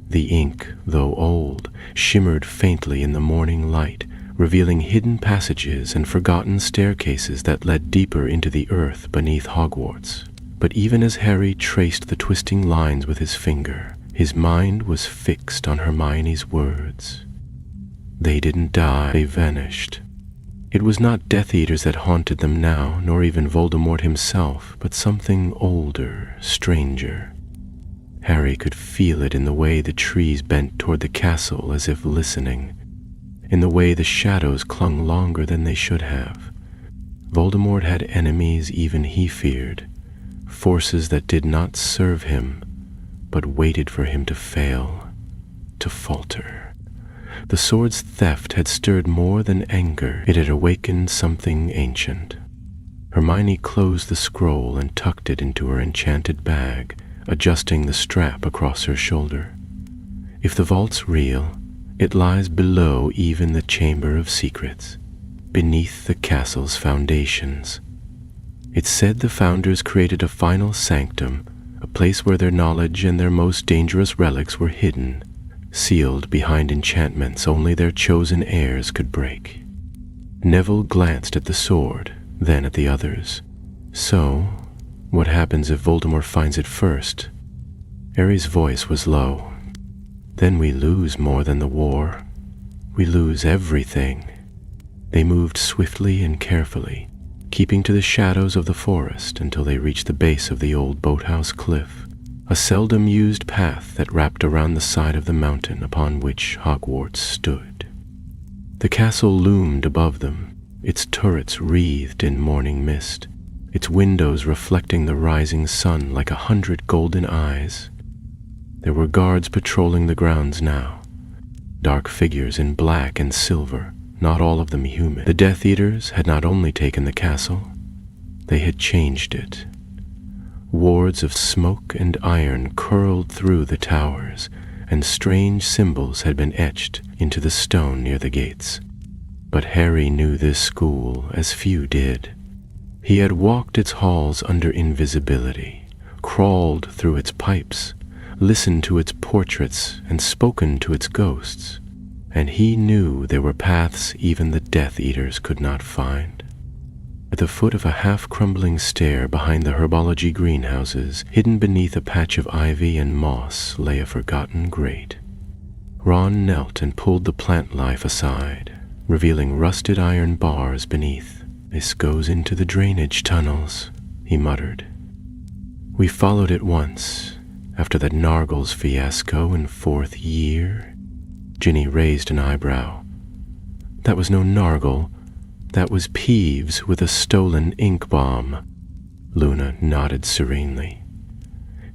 The ink, though old, shimmered faintly in the morning light, revealing hidden passages and forgotten staircases that led deeper into the earth beneath Hogwarts. But even as Harry traced the twisting lines with his finger, his mind was fixed on Hermione's words. They didn't die, they vanished. It was not Death Eaters that haunted them now, nor even Voldemort himself, but something older, stranger. Harry could feel it in the way the trees bent toward the castle as if listening, in the way the shadows clung longer than they should have. Voldemort had enemies even he feared, forces that did not serve him, but waited for him to fail, to falter. The sword's theft had stirred more than anger. It had awakened something ancient. Hermione closed the scroll and tucked it into her enchanted bag, adjusting the strap across her shoulder. If the vault's real, it lies below even the Chamber of Secrets, beneath the castle's foundations. It said the founders created a final sanctum, a place where their knowledge and their most dangerous relics were hidden, sealed behind enchantments only their chosen heirs could break. Neville glanced at the sword, then at the others. So, what happens if Voldemort finds it first? Harry's voice was low. Then we lose more than the war. We lose everything. They moved swiftly and carefully, keeping to the shadows of the forest until they reached the base of the old boathouse cliff, a seldom used path that wrapped around the side of the mountain upon which Hogwarts stood. The castle loomed above them, its turrets wreathed in morning mist, its windows reflecting the rising sun like 100 golden eyes. There were guards patrolling the grounds now, dark figures in black and silver, not all of them human. The Death Eaters had not only taken the castle, they had changed it. Wards of smoke and iron curled through the towers, and strange symbols had been etched into the stone near the gates. But Harry knew this school as few did. He had walked its halls under invisibility, crawled through its pipes, listened to its portraits, and spoken to its ghosts, and he knew there were paths even the Death Eaters could not find. At the foot of a half-crumbling stair behind the herbology greenhouses, hidden beneath a patch of ivy and moss, lay a forgotten grate. Ron knelt and pulled the plant life aside, revealing rusted iron bars beneath. "This goes into the drainage tunnels," he muttered. "We followed it once, after that Nargles fiasco in 4th year." Ginny raised an eyebrow. "That was no Nargle. That was Peeves with a stolen ink bomb." Luna nodded serenely.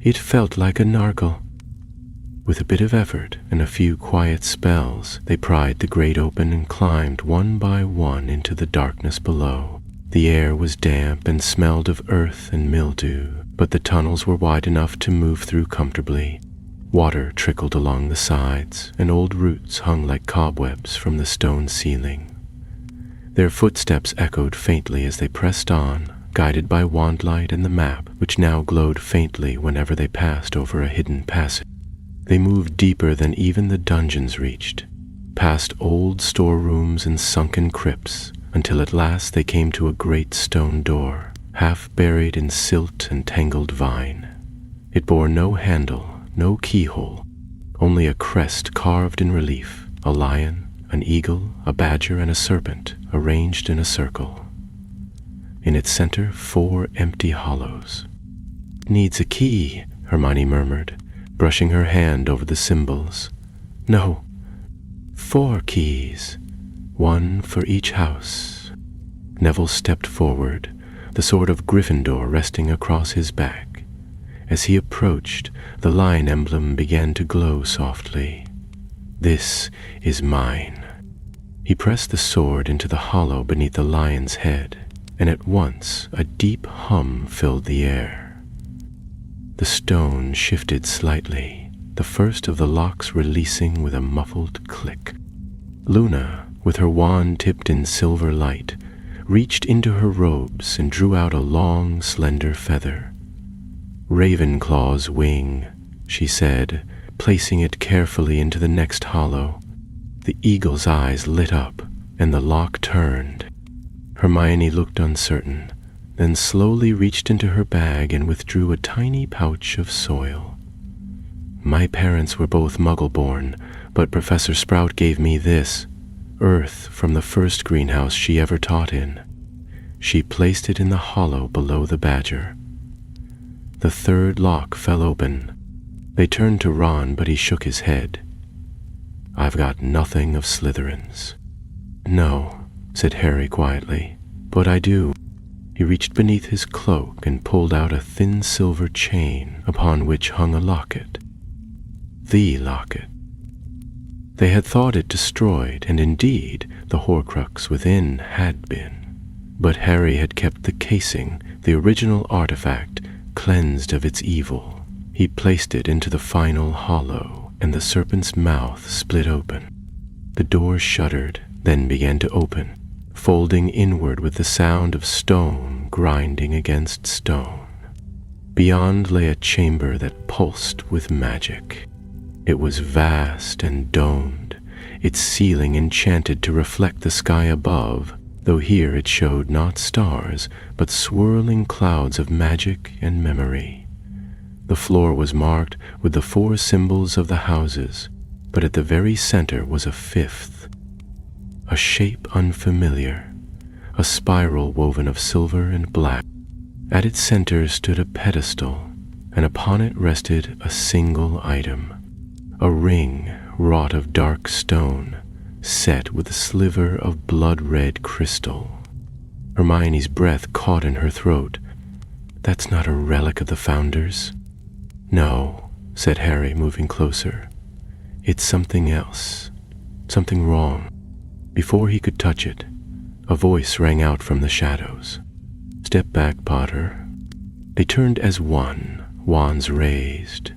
"It felt like a Nargle." With a bit of effort and a few quiet spells, they pried the grate open and climbed one by one into the darkness below. The air was damp and smelled of earth and mildew, but the tunnels were wide enough to move through comfortably. Water trickled along the sides, and old roots hung like cobwebs from the stone ceiling. Their footsteps echoed faintly as they pressed on, guided by wandlight and the map, which now glowed faintly whenever they passed over a hidden passage. They moved deeper than even the dungeons reached, past old storerooms and sunken crypts, until at last they came to a great stone door, half buried in silt and tangled vine. It bore no handle, no keyhole, only a crest carved in relief, a lion, an eagle, a badger, and a serpent arranged in a circle. In its center, 4 empty hollows. "Needs a key," Hermione murmured, brushing her hand over the symbols. "No, 4 keys, 1 for each house." Neville stepped forward, the sword of Gryffindor resting across his back. As he approached, the lion emblem began to glow softly. "This is mine." He pressed the sword into the hollow beneath the lion's head, and at once a deep hum filled the air. The stone shifted slightly, the first of the locks releasing with a muffled click. Luna, with her wand tipped in silver light, reached into her robes and drew out a long, slender feather. "Ravenclaw's wing," she said, placing it carefully into the next hollow. The eagle's eyes lit up, and the lock turned. Hermione looked uncertain, then slowly reached into her bag and withdrew a tiny pouch of soil. "My parents were both Muggle-born, but Professor Sprout gave me this, earth from the first greenhouse she ever taught in." She placed it in the hollow below the badger. The 3rd lock fell open. They turned to Ron, but he shook his head. "I've got nothing of Slytherin's." "No," said Harry quietly, "but I do." He reached beneath his cloak and pulled out a thin silver chain upon which hung a locket. The locket. They had thought it destroyed, and indeed the Horcrux within had been. But Harry had kept the casing, the original artifact, cleansed of its evil. He placed it into the final hollow, and the serpent's mouth split open. The door shuddered, then began to open, folding inward with the sound of stone grinding against stone. Beyond lay a chamber that pulsed with magic. It was vast and domed, its ceiling enchanted to reflect the sky above, though here it showed not stars, but swirling clouds of magic and memory. The floor was marked with the 4 symbols of the houses, but at the very center was a 5th, a shape unfamiliar, a spiral woven of silver and black. At its center stood a pedestal, and upon it rested a single item, a ring wrought of dark stone, set with a sliver of blood-red crystal. Hermione's breath caught in her throat. "That's not a relic of the Founders?" "No," said Harry, moving closer. "It's something else, something wrong." Before he could touch it, a voice rang out from the shadows. "Step back, Potter." They turned as one, wands raised.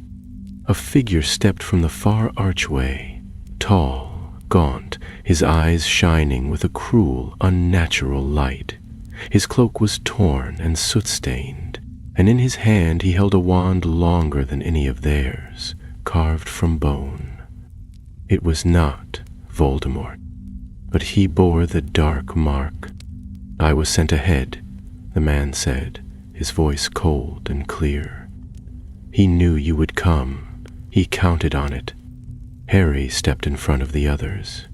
A figure stepped from the far archway, tall, gaunt, his eyes shining with a cruel, unnatural light. His cloak was torn and soot-stained, and in his hand he held a wand longer than any of theirs, carved from bone. It was not Voldemort, but he bore the dark mark. "I was sent ahead," the man said, his voice cold and clear. "He knew you would come. He counted on it." Harry stepped in front of the others.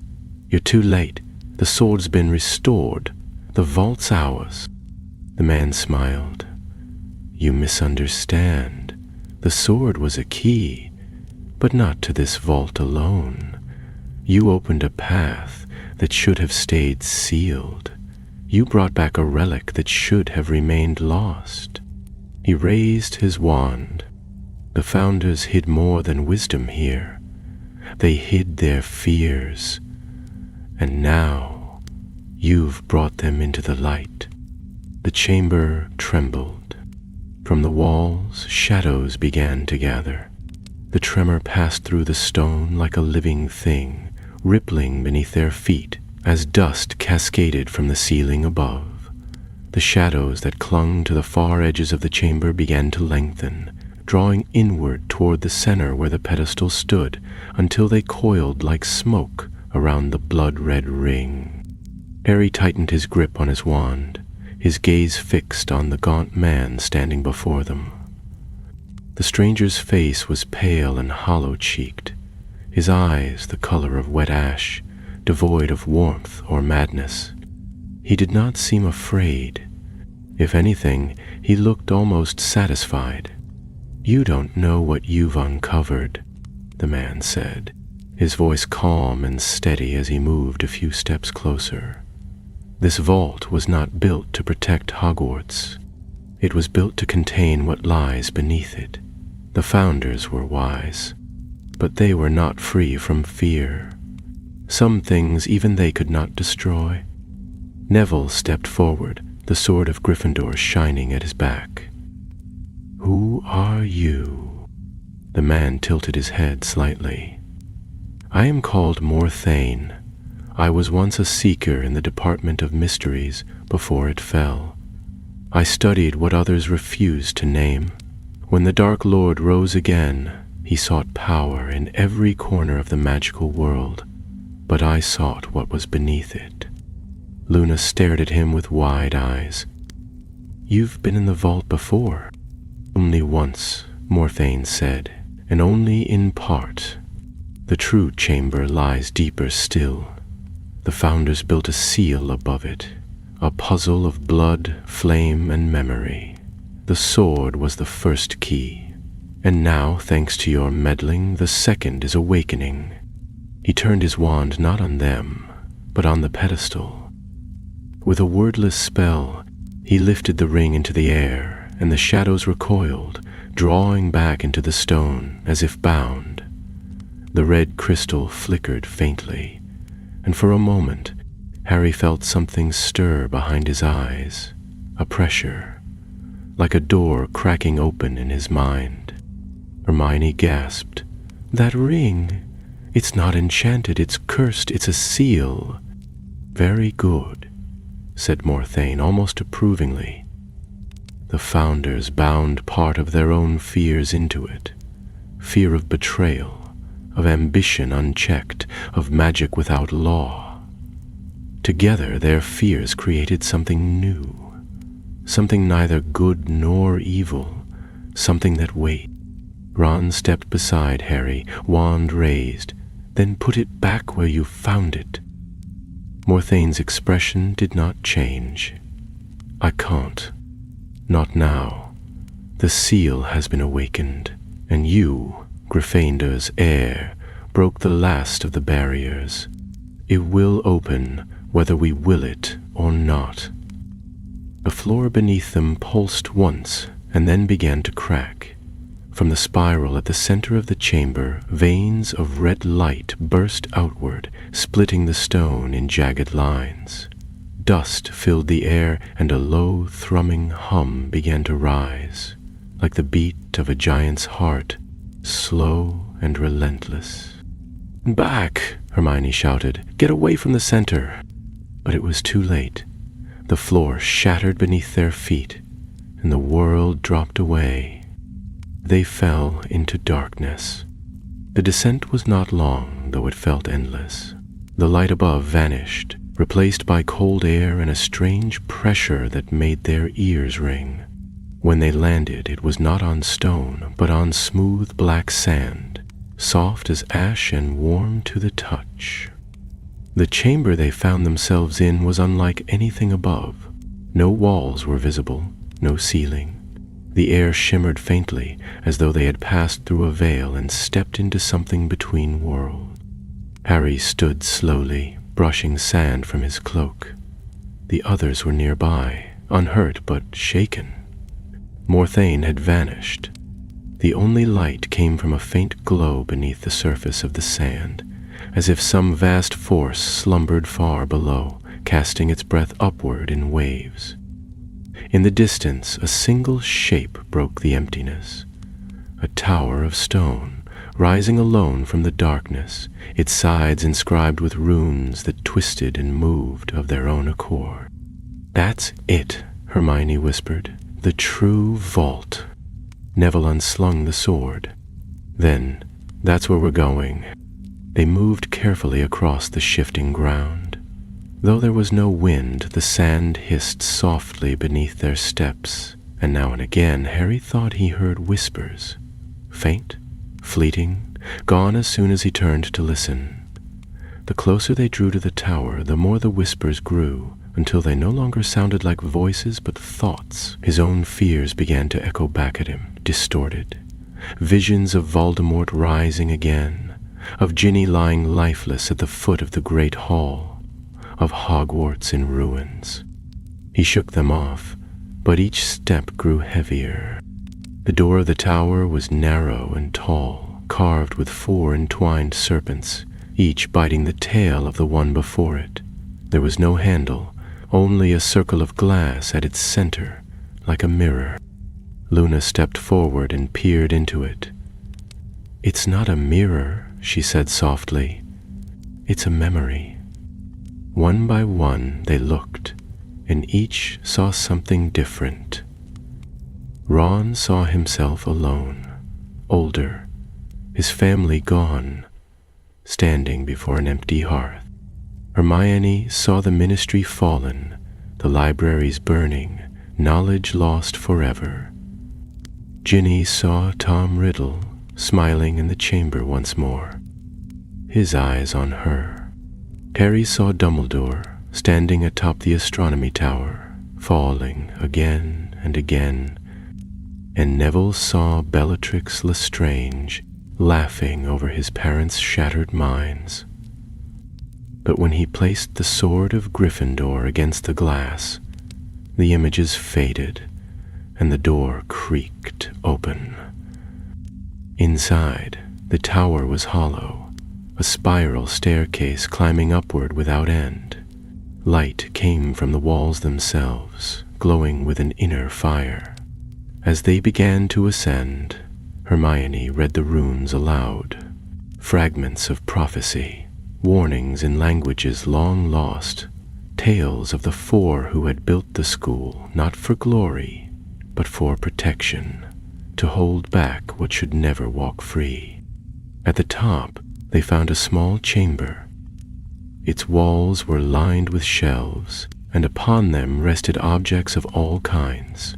"You're too late. The sword's been restored. The vault's ours." The man smiled. "You misunderstand. The sword was a key, but not to this vault alone. You opened a path that should have stayed sealed. You brought back a relic that should have remained lost." He raised his wand. "The Founders hid more than wisdom here. They hid their fears. And now you've brought them into the light." The chamber trembled. From the walls, shadows began to gather. The tremor passed through the stone like a living thing, rippling beneath their feet as dust cascaded from the ceiling above. The shadows that clung to the far edges of the chamber began to lengthen, drawing inward toward the center where the pedestal stood, until they coiled like smoke around the blood-red ring. Harry tightened his grip on his wand, his gaze fixed on the gaunt man standing before them. The stranger's face was pale and hollow-cheeked, his eyes the color of wet ash, devoid of warmth or madness. He did not seem afraid. If anything, he looked almost satisfied. "You don't know what you've uncovered," the man said, his voice calm and steady as he moved a few steps closer. "This vault was not built to protect Hogwarts. It was built to contain what lies beneath it. The Founders were wise, but they were not free from fear. Some things even they could not destroy." Neville stepped forward, the sword of Gryffindor shining at his back. "Who are you?" The man tilted his head slightly. "I am called Morthane. I was once a seeker in the Department of Mysteries before it fell. I studied what others refused to name. When the Dark Lord rose again, he sought power in every corner of the magical world, but I sought what was beneath it." Luna stared at him with wide eyes. "You've been in the vault before." "Only once," Morthane said, "and only in part. The true chamber lies deeper still. The Founders built a seal above it, a puzzle of blood, flame, and memory. The sword was the first key, and now, thanks to your meddling, the second is awakening." He turned his wand not on them, but on the pedestal. With a wordless spell, he lifted the ring into the air, and the shadows recoiled, drawing back into the stone as if bound. The red crystal flickered faintly, and for a moment Harry felt something stir behind his eyes, a pressure, like a door cracking open in his mind. Hermione gasped, "That ring! It's not enchanted, it's cursed, it's a seal." "Very good," said Morthane almost approvingly. The founders bound part of their own fears into it. Fear of betrayal, of ambition unchecked, of magic without law. Together, their fears created something new, something neither good nor evil, something that waited. Ron stepped beside Harry, wand raised, then put it back where you found it. Morthane's expression did not change. I can't. Not now. The seal has been awakened, and you, Gryffindor's heir, broke the last of the barriers. It will open, whether we will it or not. The floor beneath them pulsed once, and then began to crack. From the spiral at the center of the chamber, veins of red light burst outward, splitting the stone in jagged lines. Dust filled the air, and a low, thrumming hum began to rise, like the beat of a giant's heart, slow and relentless. "Back!" Hermione shouted. "Get away from the center!" But it was too late. The floor shattered beneath their feet, and the world dropped away. They fell into darkness. The descent was not long, though it felt endless. The light above vanished, replaced by cold air and a strange pressure that made their ears ring. When they landed, it was not on stone, but on smooth black sand, soft as ash and warm to the touch. The chamber they found themselves in was unlike anything above. No walls were visible, no ceiling. The air shimmered faintly, as though they had passed through a veil and stepped into something between worlds. Harry stood slowly, brushing sand from his cloak. The others were nearby, unhurt but shaken. Morthane had vanished. The only light came from a faint glow beneath the surface of the sand, as if some vast force slumbered far below, casting its breath upward in waves. In the distance, a single shape broke the emptiness. A tower of stone, rising alone from the darkness, its sides inscribed with runes that twisted and moved of their own accord. "That's it," Hermione whispered. "The true vault." Neville unslung the sword. "Then, that's where we're going." They moved carefully across the shifting ground. Though there was no wind, the sand hissed softly beneath their steps, and now and again Harry thought he heard whispers, faint, fleeting, gone as soon as he turned to listen. The closer they drew to the tower, the more the whispers grew, until they no longer sounded like voices but thoughts. His own fears began to echo back at him, distorted. Visions of Voldemort rising again, of Ginny lying lifeless at the foot of the great hall, of Hogwarts in ruins. He shook them off, but each step grew heavier. The door of the tower was narrow and tall, carved with 4 entwined serpents, each biting the tail of the one before it. There was no handle, only a circle of glass at its center, like a mirror. Luna stepped forward and peered into it. "It's not a mirror," she said softly. "It's a memory." One by one they looked, and each saw something different. Ron saw himself alone, older, his family gone, standing before an empty hearth. Hermione saw the ministry fallen, the libraries burning, knowledge lost forever. Ginny saw Tom Riddle smiling in the chamber once more, his eyes on her. Harry saw Dumbledore standing atop the astronomy tower, falling again and again, and Neville saw Bellatrix Lestrange laughing over his parents' shattered minds. But when he placed the sword of Gryffindor against the glass, the images faded, and the door creaked open. Inside, the tower was hollow, a spiral staircase climbing upward without end. Light came from the walls themselves, glowing with an inner fire. As they began to ascend, Hermione read the runes aloud, fragments of prophecy, warnings in languages long lost, tales of the 4 who had built the school not for glory, but for protection, to hold back what should never walk free. At the top, they found a small chamber. Its walls were lined with shelves, and upon them rested objects of all kinds.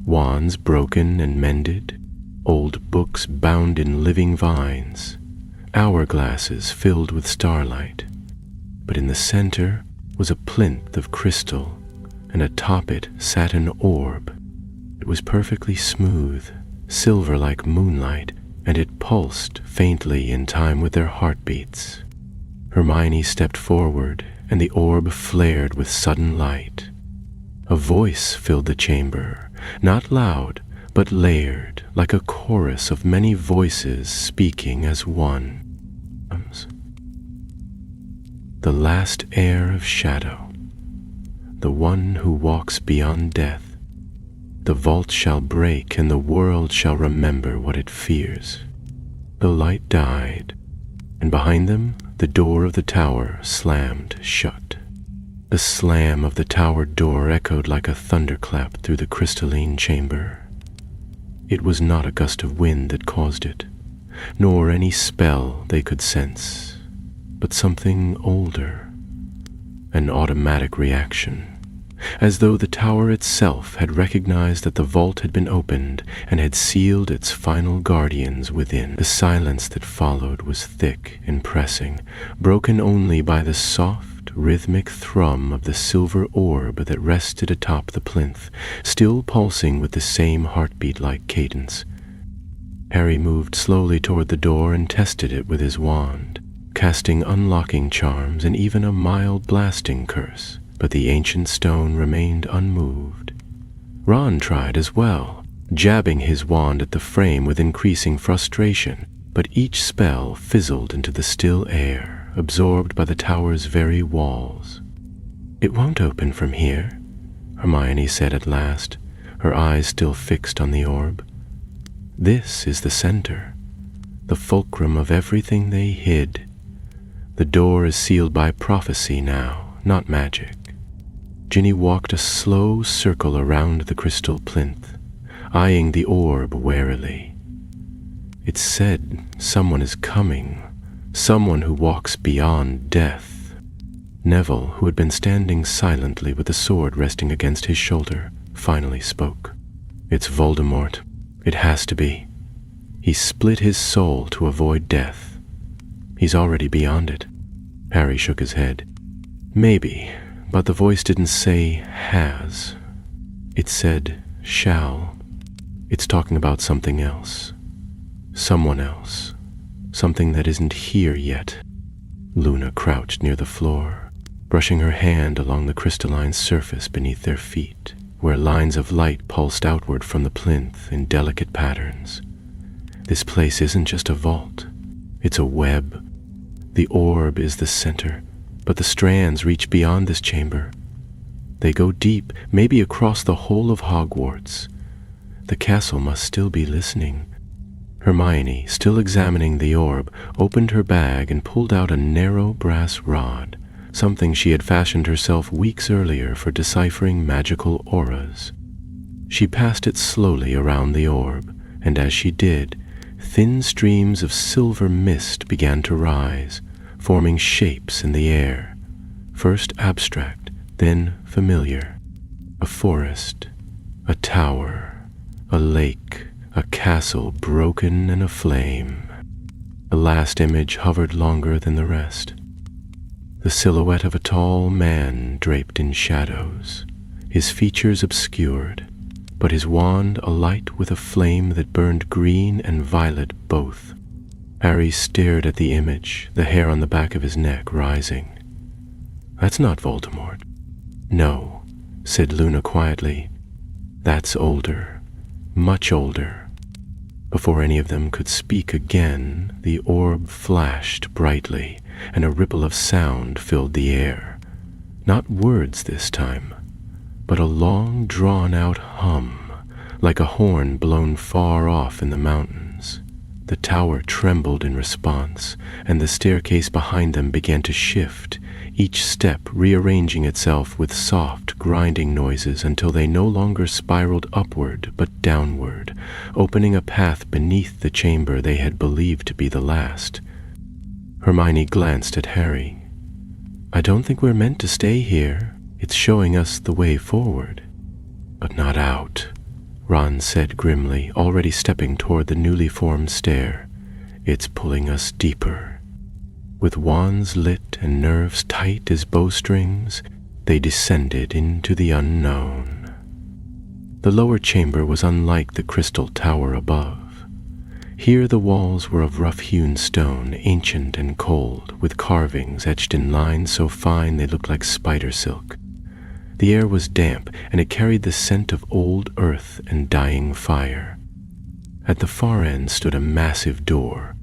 Wands broken and mended, old books bound in living vines, hourglasses filled with starlight. But in the center was a plinth of crystal, and atop it sat an orb. It was perfectly smooth, silver like moonlight, and it pulsed faintly in time with their heartbeats. Hermione stepped forward, and the orb flared with sudden light. A voice filled the chamber, not loud, but layered, like a chorus of many voices speaking as one. The last heir of shadow, the one who walks beyond death. The vault shall break, and the world shall remember what it fears. The light died, and behind them the door of the tower slammed shut. The slam of the tower door echoed like a thunderclap through the crystalline chamber. It was not a gust of wind that caused it, nor any spell they could sense, but something older, an automatic reaction, as though the tower itself had recognized that the vault had been opened and had sealed its final guardians within. The silence that followed was thick and pressing, broken only by the soft, rhythmic thrum of the silver orb that rested atop the plinth, still pulsing with the same heartbeat-like cadence. Harry moved slowly toward the door and tested it with his wand, casting unlocking charms and even a mild blasting curse. But the ancient stone remained unmoved. Ron tried as well, jabbing his wand at the frame with increasing frustration, but each spell fizzled into the still air, absorbed by the tower's very walls. "It won't open from here," Hermione said at last, her eyes still fixed on the orb. "This is the center, the fulcrum of everything they hid. The door is sealed by prophecy now, not magic." Ginny walked a slow circle around the crystal plinth, eyeing the orb warily. "It said someone is coming, someone who walks beyond death." Neville, who had been standing silently with the sword resting against his shoulder, finally spoke. "It's Voldemort. It has to be. He split his soul to avoid death. He's already beyond it." Harry shook his head. "Maybe. But the voice didn't say has. It said shall. It's talking about something else. Someone else. Something that isn't here yet." Luna crouched near the floor, brushing her hand along the crystalline surface beneath their feet, where lines of light pulsed outward from the plinth in delicate patterns. "This place isn't just a vault. It's a web. The orb is the center, but the strands reach beyond this chamber. They go deep, maybe across the whole of Hogwarts. The castle must still be listening." Hermione, still examining the orb, opened her bag and pulled out a narrow brass rod, something she had fashioned herself weeks earlier for deciphering magical auras. She passed it slowly around the orb, and as she did, thin streams of silver mist began to rise, forming shapes in the air, first abstract, then familiar. A forest, a tower, a lake, a castle broken and aflame. The last image hovered longer than the rest. The silhouette of a tall man draped in shadows, his features obscured, but his wand alight with a flame that burned green and violet both. Harry stared at the image, the hair on the back of his neck rising. "That's not Voldemort." "No," said Luna quietly. "That's older, much older." Before any of them could speak again, the orb flashed brightly, and a ripple of sound filled the air. Not words this time, but a long drawn-out hum, like a horn blown far off in the mountains. The tower trembled in response, and the staircase behind them began to shift, each step rearranging itself with soft, grinding noises until they no longer spiraled upward but downward, opening a path beneath the chamber they had believed to be the last. Hermione glanced at Harry. "I don't think we're meant to stay here. It's showing us the way forward." "But not out," Ron said grimly, already stepping toward the newly formed stair. "It's pulling us deeper." With wands lit and nerves tight as bowstrings, they descended into the unknown. The lower chamber was unlike the crystal tower above. Here the walls were of rough-hewn stone, ancient and cold, with carvings etched in lines so fine they looked like spider silk. The air was damp, and it carried the scent of old earth and dying fire. At the far end stood a massive door,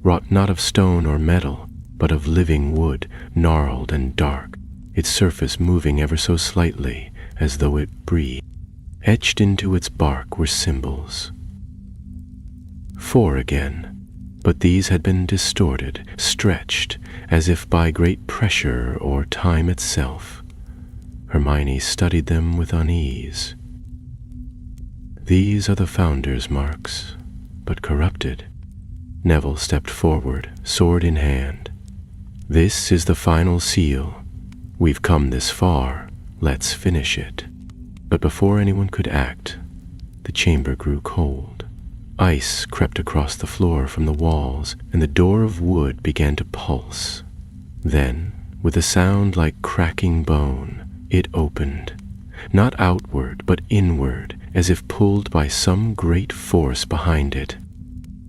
wrought not of stone or metal, but of living wood, gnarled and dark, its surface moving ever so slightly, as though it breathed. Etched into its bark were symbols. 4 again, but these had been distorted, stretched, as if by great pressure or time itself. Hermione studied them with unease. "These are the Founder's marks, but corrupted." Neville stepped forward, sword in hand. "This is the final seal. We've come this far. Let's finish it." But before anyone could act, the chamber grew cold. Ice crept across the floor from the walls, and the door of wood began to pulse. Then, with a sound like cracking bone, it opened, not outward but inward, as if pulled by some great force behind it.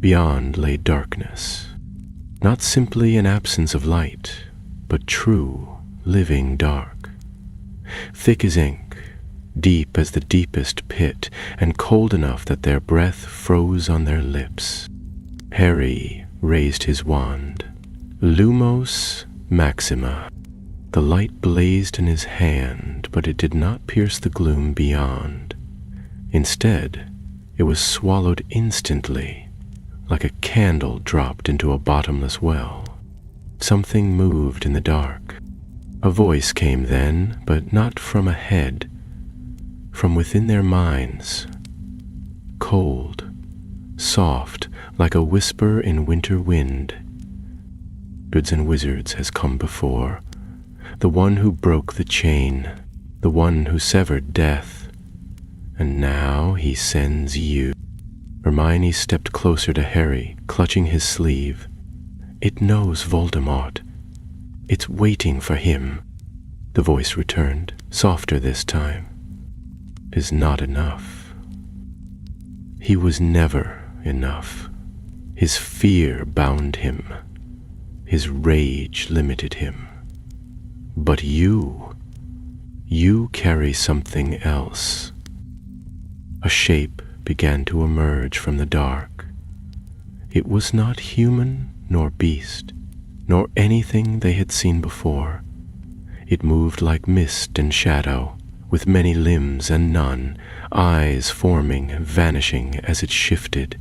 Beyond lay darkness, not simply an absence of light, but true, living dark. Thick as ink, deep as the deepest pit, and cold enough that their breath froze on their lips. Harry raised his wand. Lumos Maxima. The light blazed in his hand, but it did not pierce the gloom beyond. Instead, it was swallowed instantly, like a candle dropped into a bottomless well. Something moved in the dark. A voice came then, but not from ahead, from within their minds. Cold, soft, like a whisper in winter wind. "Goods and Wizards has come before, the one who broke the chain, the one who severed death, and now he sends you." Hermione stepped closer to Harry, clutching his sleeve. "It knows Voldemort. It's waiting for him." The voice returned, softer this time. "Is not enough." He was never enough. His fear bound him. His rage limited him. But you carry something else. A shape began to emerge from the dark. It was not human nor beast, nor anything they had seen before. It moved like mist and shadow, with many limbs and none, eyes forming, vanishing as it shifted.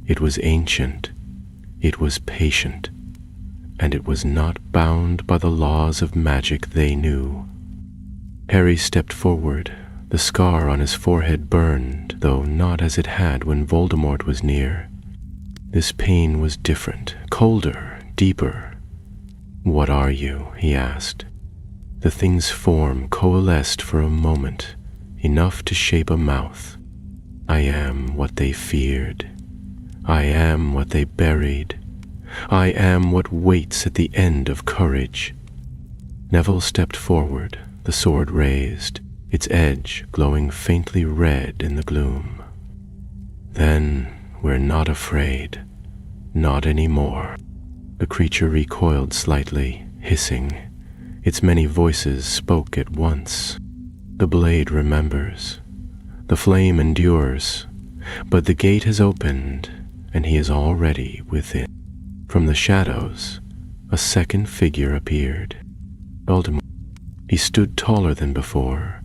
It was ancient, it was patient, and it was not bound by the laws of magic they knew. Harry stepped forward. The scar on his forehead burned, though not as it had when Voldemort was near. This pain was different, colder, deeper. "What are you?" he asked. The thing's form coalesced for a moment, enough to shape a mouth. "I am what they feared. I am what they buried. I am what waits at the end of courage." Neville stepped forward, the sword raised, its edge glowing faintly red in the gloom. "Then we're not afraid. Not anymore." The creature recoiled slightly, hissing. Its many voices spoke at once. "The blade remembers. The flame endures. But the gate has opened, and he is already within." From the shadows, a second figure appeared. Voldemort. He stood taller than before,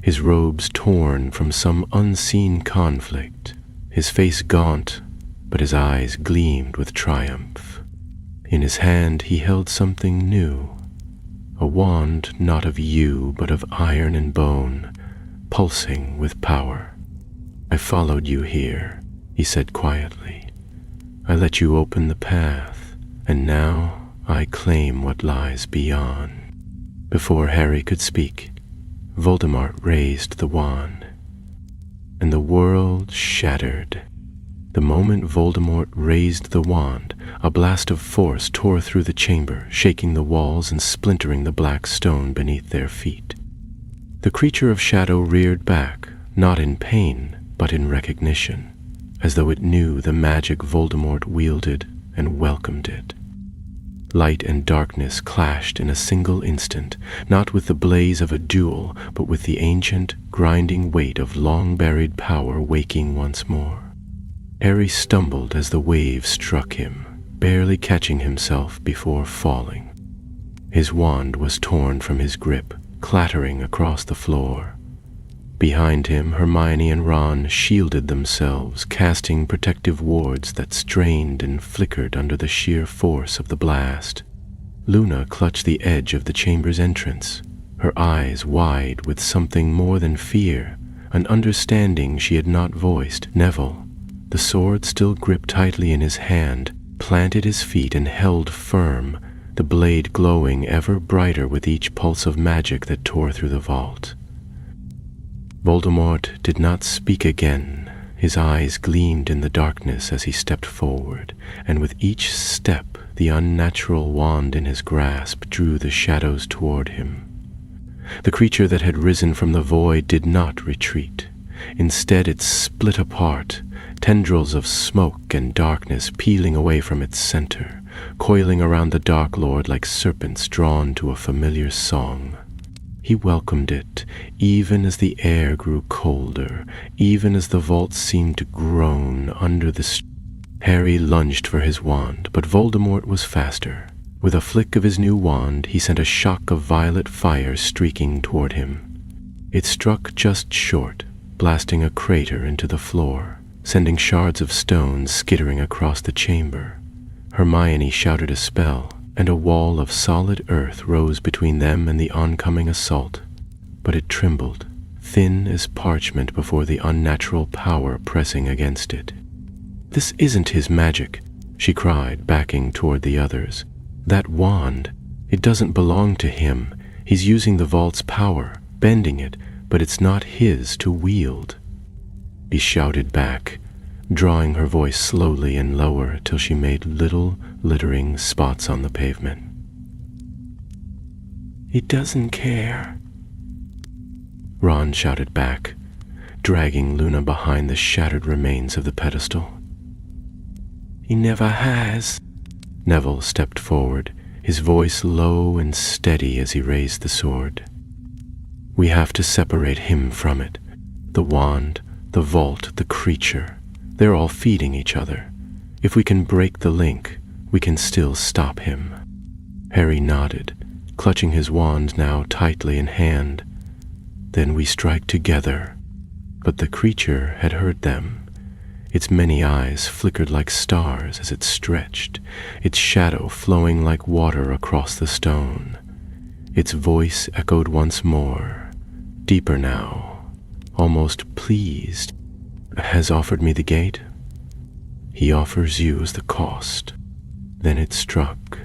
his robes torn from some unseen conflict, his face gaunt, but his eyes gleamed with triumph. In his hand he held something new, a wand not of yew but of iron and bone, pulsing with power. "I followed you here," he said quietly. "I let you open the path, and now I claim what lies beyond." Before Harry could speak, Voldemort raised the wand, and the world shattered. The moment Voldemort raised the wand, a blast of force tore through the chamber, shaking the walls and splintering the black stone beneath their feet. The creature of shadow reared back, not in pain, but in recognition, as though it knew the magic Voldemort wielded and welcomed it. Light and darkness clashed in a single instant, not with the blaze of a duel, but with the ancient, grinding weight of long-buried power waking once more. Harry stumbled as the wave struck him, barely catching himself before falling. His wand was torn from his grip, clattering across the floor. Behind him, Hermione and Ron shielded themselves, casting protective wards that strained and flickered under the sheer force of the blast. Luna clutched the edge of the chamber's entrance, her eyes wide with something more than fear, an understanding she had not voiced. Neville, the sword still gripped tightly in his hand, planted his feet and held firm, the blade glowing ever brighter with each pulse of magic that tore through the vault. Voldemort did not speak again. His eyes gleamed in the darkness as he stepped forward, and with each step the unnatural wand in his grasp drew the shadows toward him. The creature that had risen from the void did not retreat. Instead, it split apart, tendrils of smoke and darkness peeling away from its center, coiling around the Dark Lord like serpents drawn to a familiar song. He welcomed it, even as the air grew colder, even as the vault seemed to groan under the Harry lunged for his wand, but Voldemort was faster. With a flick of his new wand, he sent a shock of violet fire streaking toward him. It struck just short, blasting a crater into the floor, sending shards of stone skittering across the chamber. Hermione shouted a spell, and a wall of solid earth rose between them and the oncoming assault, but it trembled, thin as parchment before the unnatural power pressing against it. "This isn't his magic," she cried, backing toward the others. "That wand, it doesn't belong to him. He's using the vault's power, bending it, but it's not his to wield." He shouted back, drawing her voice slowly and lower till she made little, littering spots on the pavement. "He doesn't care," Ron shouted back, dragging Luna behind the shattered remains of the pedestal. "He never has." Neville stepped forward, his voice low and steady as he raised the sword. "We have to separate him from it. The wand, the vault, the creature. They're all feeding each other. If we can break the link, we can still stop him." Harry nodded, clutching his wand now tightly in hand. "Then we strike together." But the creature had heard them. Its many eyes flickered like stars as it stretched, its shadow flowing like water across the stone. Its voice echoed once more, deeper now, almost pleased. "Has offered me the gate? He offers you as the cost." Then it struck.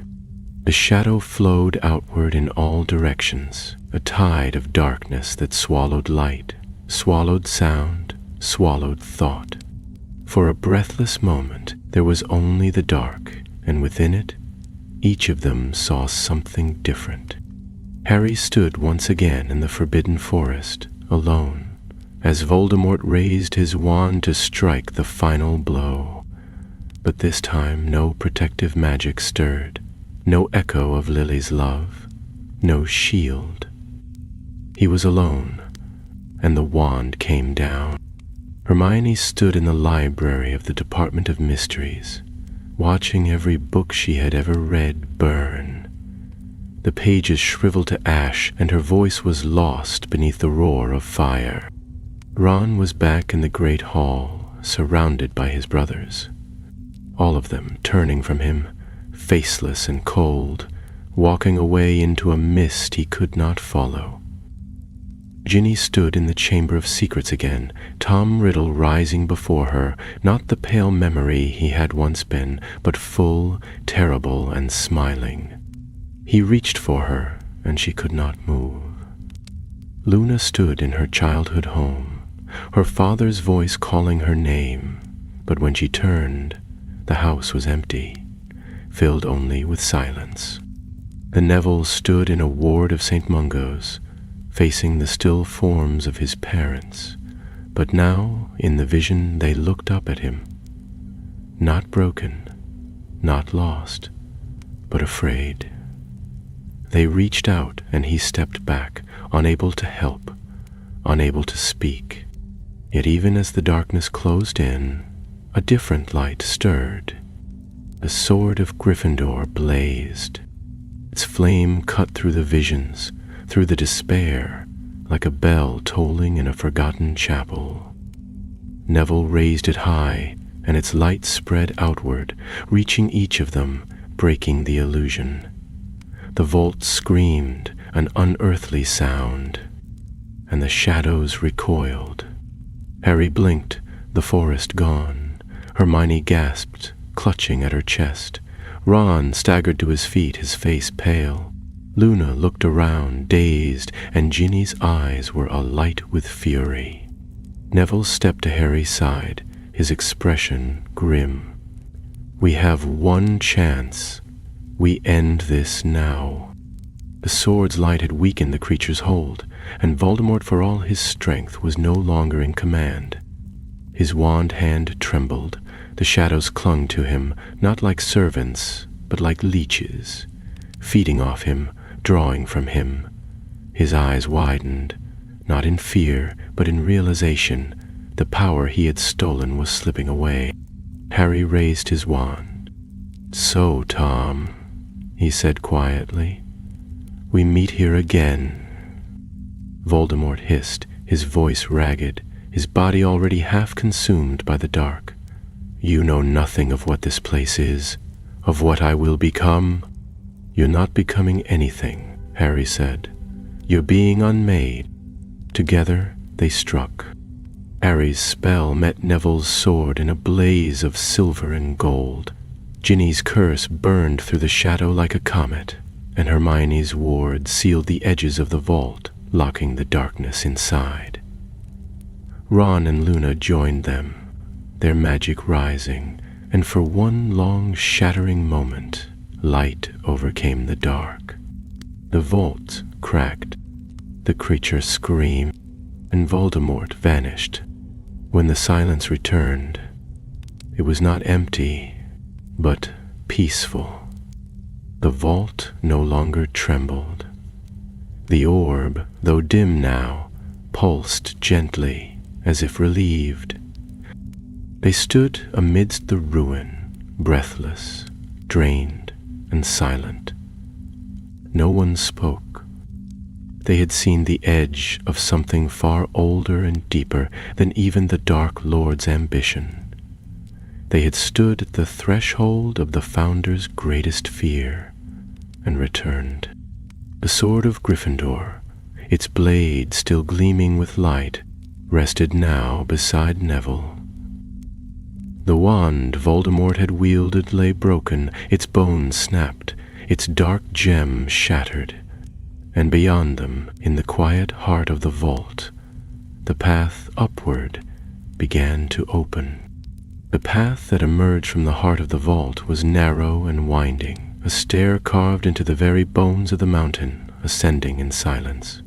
The shadow flowed outward in all directions, a tide of darkness that swallowed light, swallowed sound, swallowed thought. For a breathless moment, there was only the dark, and within it, each of them saw something different. Harry stood once again in the forbidden forest, alone, as Voldemort raised his wand to strike the final blow. But this time no protective magic stirred, no echo of Lily's love, no shield. He was alone, and the wand came down. Hermione stood in the library of the Department of Mysteries, watching every book she had ever read burn. The pages shriveled to ash, and her voice was lost beneath the roar of fire. Ron was back in the great hall, surrounded by his brothers, all of them turning from him, faceless and cold, walking away into a mist he could not follow. Ginny stood in the Chamber of Secrets again, Tom Riddle rising before her, not the pale memory he had once been, but full, terrible, and smiling. He reached for her, and she could not move. Luna stood in her childhood home, her father's voice calling her name, but when she turned, the house was empty, filled only with silence. The Nevilles stood in a ward of St. Mungo's, facing the still forms of his parents, but now, in the vision, they looked up at him, not broken, not lost, but afraid. They reached out, and he stepped back, unable to help, unable to speak. Yet even as the darkness closed in, a different light stirred. The sword of Gryffindor blazed. Its flame cut through the visions, through the despair, like a bell tolling in a forgotten chapel. Neville raised it high, and its light spread outward, reaching each of them, breaking the illusion. The vault screamed an unearthly sound, and the shadows recoiled. Harry blinked, the forest gone. Hermione gasped, clutching at her chest. Ron staggered to his feet, his face pale. Luna looked around, dazed, and Ginny's eyes were alight with fury. Neville stepped to Harry's side, his expression grim. "We have one chance. We end this now." The sword's light had weakened the creature's hold, and Voldemort, for all his strength, was no longer in command. His wand hand trembled. The shadows clung to him, not like servants, but like leeches, feeding off him, drawing from him. His eyes widened, not in fear, but in realization. The power he had stolen was slipping away. Harry raised his wand. "So, Tom," he said quietly, "we meet here again." Voldemort hissed, his voice ragged, his body already half consumed by the dark. "You know nothing of what this place is, of what I will become." "You're not becoming anything," Harry said. "You're being unmade." Together they struck. Harry's spell met Neville's sword in a blaze of silver and gold. Ginny's curse burned through the shadow like a comet, and Hermione's ward sealed the edges of the vault, locking the darkness inside. Ron and Luna joined them, their magic rising, and for one long shattering moment, light overcame the dark. The vault cracked, the creature screamed, and Voldemort vanished. When the silence returned, it was not empty, but peaceful. The vault no longer trembled. The orb, though dim now, pulsed gently, as if relieved. They stood amidst the ruin, breathless, drained, and silent. No one spoke. They had seen the edge of something far older and deeper than even the Dark Lord's ambition. They had stood at the threshold of the Founder's greatest fear, and returned. The sword of Gryffindor, its blade still gleaming with light, rested now beside Neville. The wand Voldemort had wielded lay broken, its bones snapped, its dark gem shattered, and beyond them, in the quiet heart of the vault, the path upward began to open. The path that emerged from the heart of the vault was narrow and winding, a stair carved into the very bones of the mountain, ascending in silence.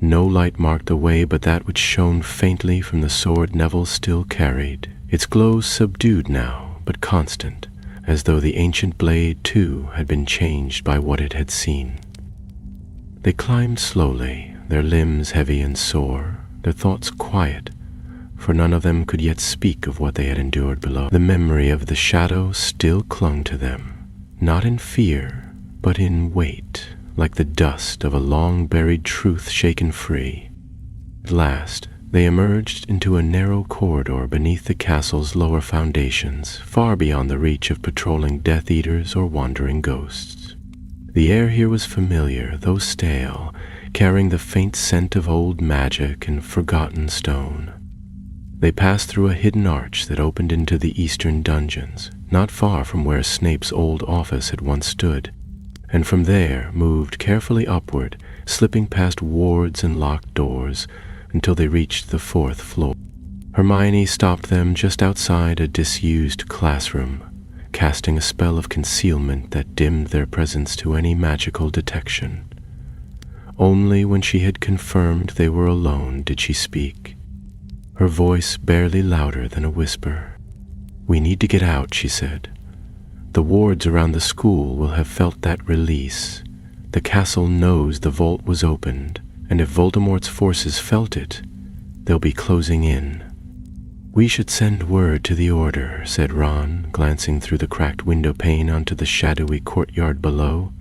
No light marked the way but that which shone faintly from the sword Neville still carried, its glow subdued now, but constant, as though the ancient blade, too, had been changed by what it had seen. They climbed slowly, their limbs heavy and sore, their thoughts quiet, for none of them could yet speak of what they had endured below. The memory of the shadow still clung to them, not in fear, but in weight, like the dust of a long-buried truth shaken free. At last, they emerged into a narrow corridor beneath the castle's lower foundations, far beyond the reach of patrolling Death Eaters or wandering ghosts. The air here was familiar, though stale, carrying the faint scent of old magic and forgotten stone. They passed through a hidden arch that opened into the eastern dungeons, not far from where Snape's old office had once stood, and from there moved carefully upward, slipping past wards and locked doors until they reached the 4th floor. Hermione stopped them just outside a disused classroom, casting a spell of concealment that dimmed their presence to any magical detection. Only when she had confirmed they were alone did she speak, her voice barely louder than a whisper. "We need to get out," she said. "The wards around the school will have felt that release. The castle knows the vault was opened, and if Voldemort's forces felt it, they'll be closing in." "We should send word to the Order," said Ron, glancing through the cracked window pane onto the shadowy courtyard below.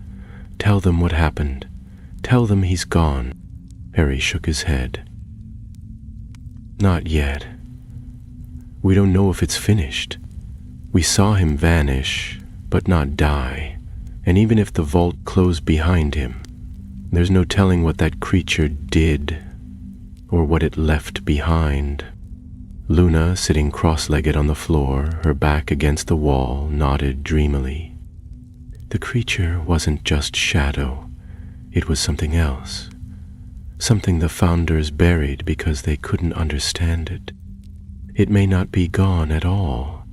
"Tell them what happened. Tell them he's gone." Harry shook his head. "Not yet. We don't know if it's finished. We saw him vanish, but not die, and even if the vault closed behind him, there's no telling what that creature did, or what it left behind." Luna, sitting cross-legged on the floor, her back against the wall, nodded dreamily. "The creature wasn't just shadow. It was something else. Something the Founders buried because they couldn't understand it. It may not be gone at all,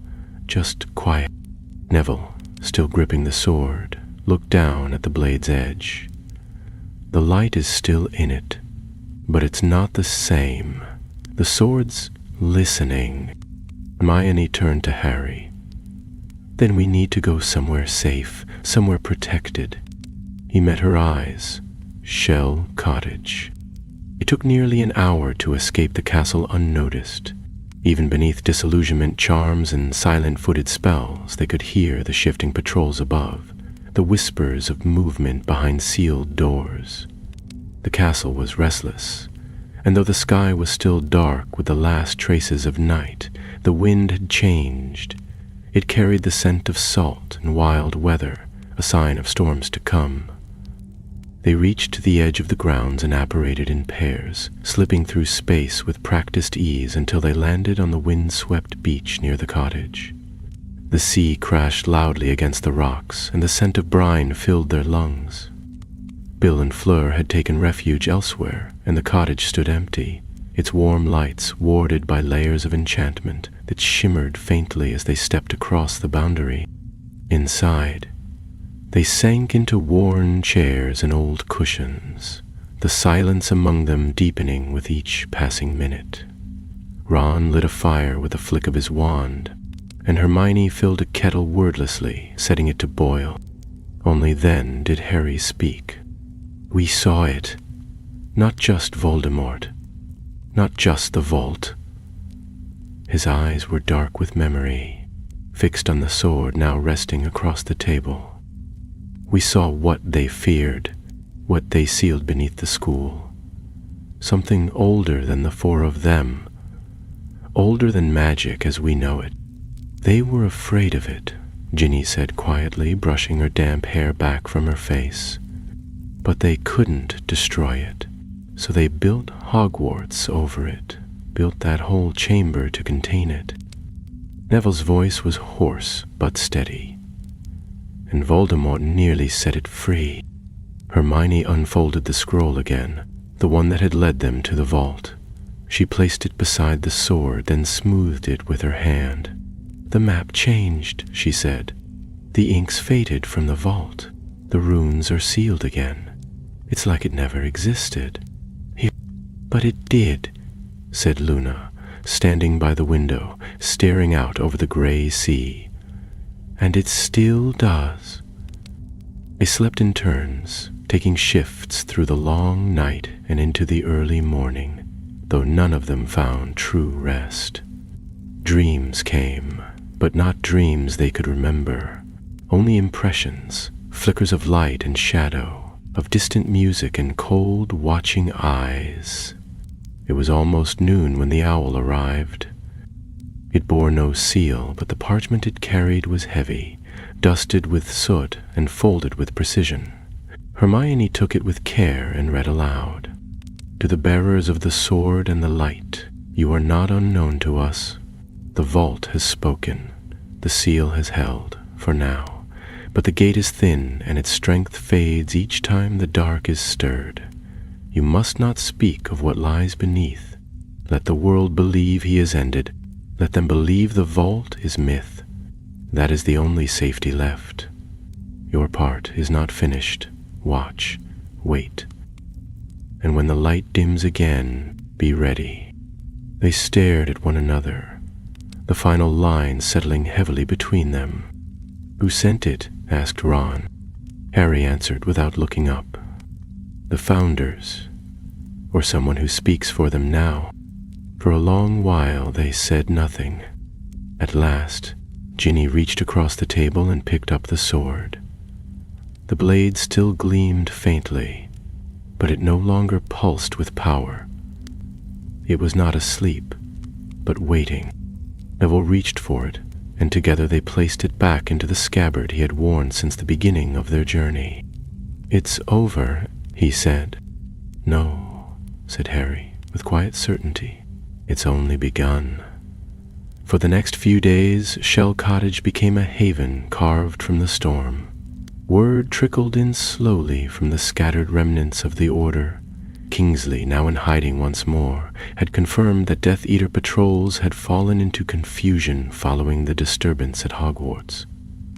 just quiet." Neville, still gripping the sword, looked down at the blade's edge. "The light is still in it, but it's not the same. The sword's listening." Hermione turned to Harry. "Then we need to go somewhere safe, somewhere protected." He met her eyes. Shell Cottage. It took nearly an hour to escape the castle unnoticed. Even beneath disillusionment charms and silent-footed spells, they could hear the shifting patrols above, the whispers of movement behind sealed doors. The castle was restless, and though the sky was still dark with the last traces of night, the wind had changed. It carried the scent of salt and wild weather, a sign of storms to come. They reached the edge of the grounds and apparated in pairs, slipping through space with practiced ease until they landed on the wind-swept beach near the cottage. The sea crashed loudly against the rocks, and the scent of brine filled their lungs. Bill and Fleur had taken refuge elsewhere, and the cottage stood empty, its warm lights warded by layers of enchantment that shimmered faintly as they stepped across the boundary. Inside, they sank into worn chairs and old cushions, the silence among them deepening with each passing minute. Ron lit a fire with a flick of his wand, and Hermione filled a kettle wordlessly, setting it to boil. Only then did Harry speak. "We saw it. Not just Voldemort. Not just the vault." His eyes were dark with memory, fixed on the sword now resting across the table. "We saw what they feared, what they sealed beneath the school. Something older than the 4 of them, older than magic as we know it. They were afraid of it," Ginny said quietly, brushing her damp hair back from her face. "But they couldn't destroy it, so they built Hogwarts over it, built that whole chamber to contain it." Neville's voice was hoarse but steady. "And Voldemort nearly set it free." Hermione unfolded the scroll again, the one that had led them to the vault. She placed it beside the sword, then smoothed it with her hand. "The map changed," she said. "The inks faded from the vault. The runes are sealed again. It's like it never existed." "But it did," said Luna, standing by the window, staring out over the gray sea. "And it still does." They slept in turns, taking shifts through the long night and into the early morning, though none of them found true rest. Dreams came, but not dreams they could remember, only impressions, flickers of light and shadow, of distant music and cold, watching eyes. It was almost noon when the owl arrived. It bore no seal, but the parchment it carried was heavy, dusted with soot and folded with precision. Hermione took it with care and read aloud. To the bearers of the sword and the light, you are not unknown to us. The vault has spoken. The seal has held, for now. But the gate is thin, and its strength fades each time the dark is stirred. You must not speak of what lies beneath. Let the world believe he is ended. Let them believe the vault is myth. That is the only safety left. Your part is not finished. Watch, wait. And when the light dims again, be ready. They stared at one another, the final line settling heavily between them. Who sent it? Asked Ron. Harry answered without looking up. The Founders, or someone who speaks for them now. For a long while they said nothing. At last, Ginny reached across the table and picked up the sword. The blade still gleamed faintly, but it no longer pulsed with power. It was not asleep, but waiting. Neville reached for it, and together they placed it back into the scabbard he had worn since the beginning of their journey. "It's over," he said. "No," said Harry, with quiet certainty. "It's only begun." For the next few days, Shell Cottage became a haven carved from the storm. Word trickled in slowly from the scattered remnants of the Order. Kingsley, now in hiding once more, had confirmed that Death Eater patrols had fallen into confusion following the disturbance at Hogwarts.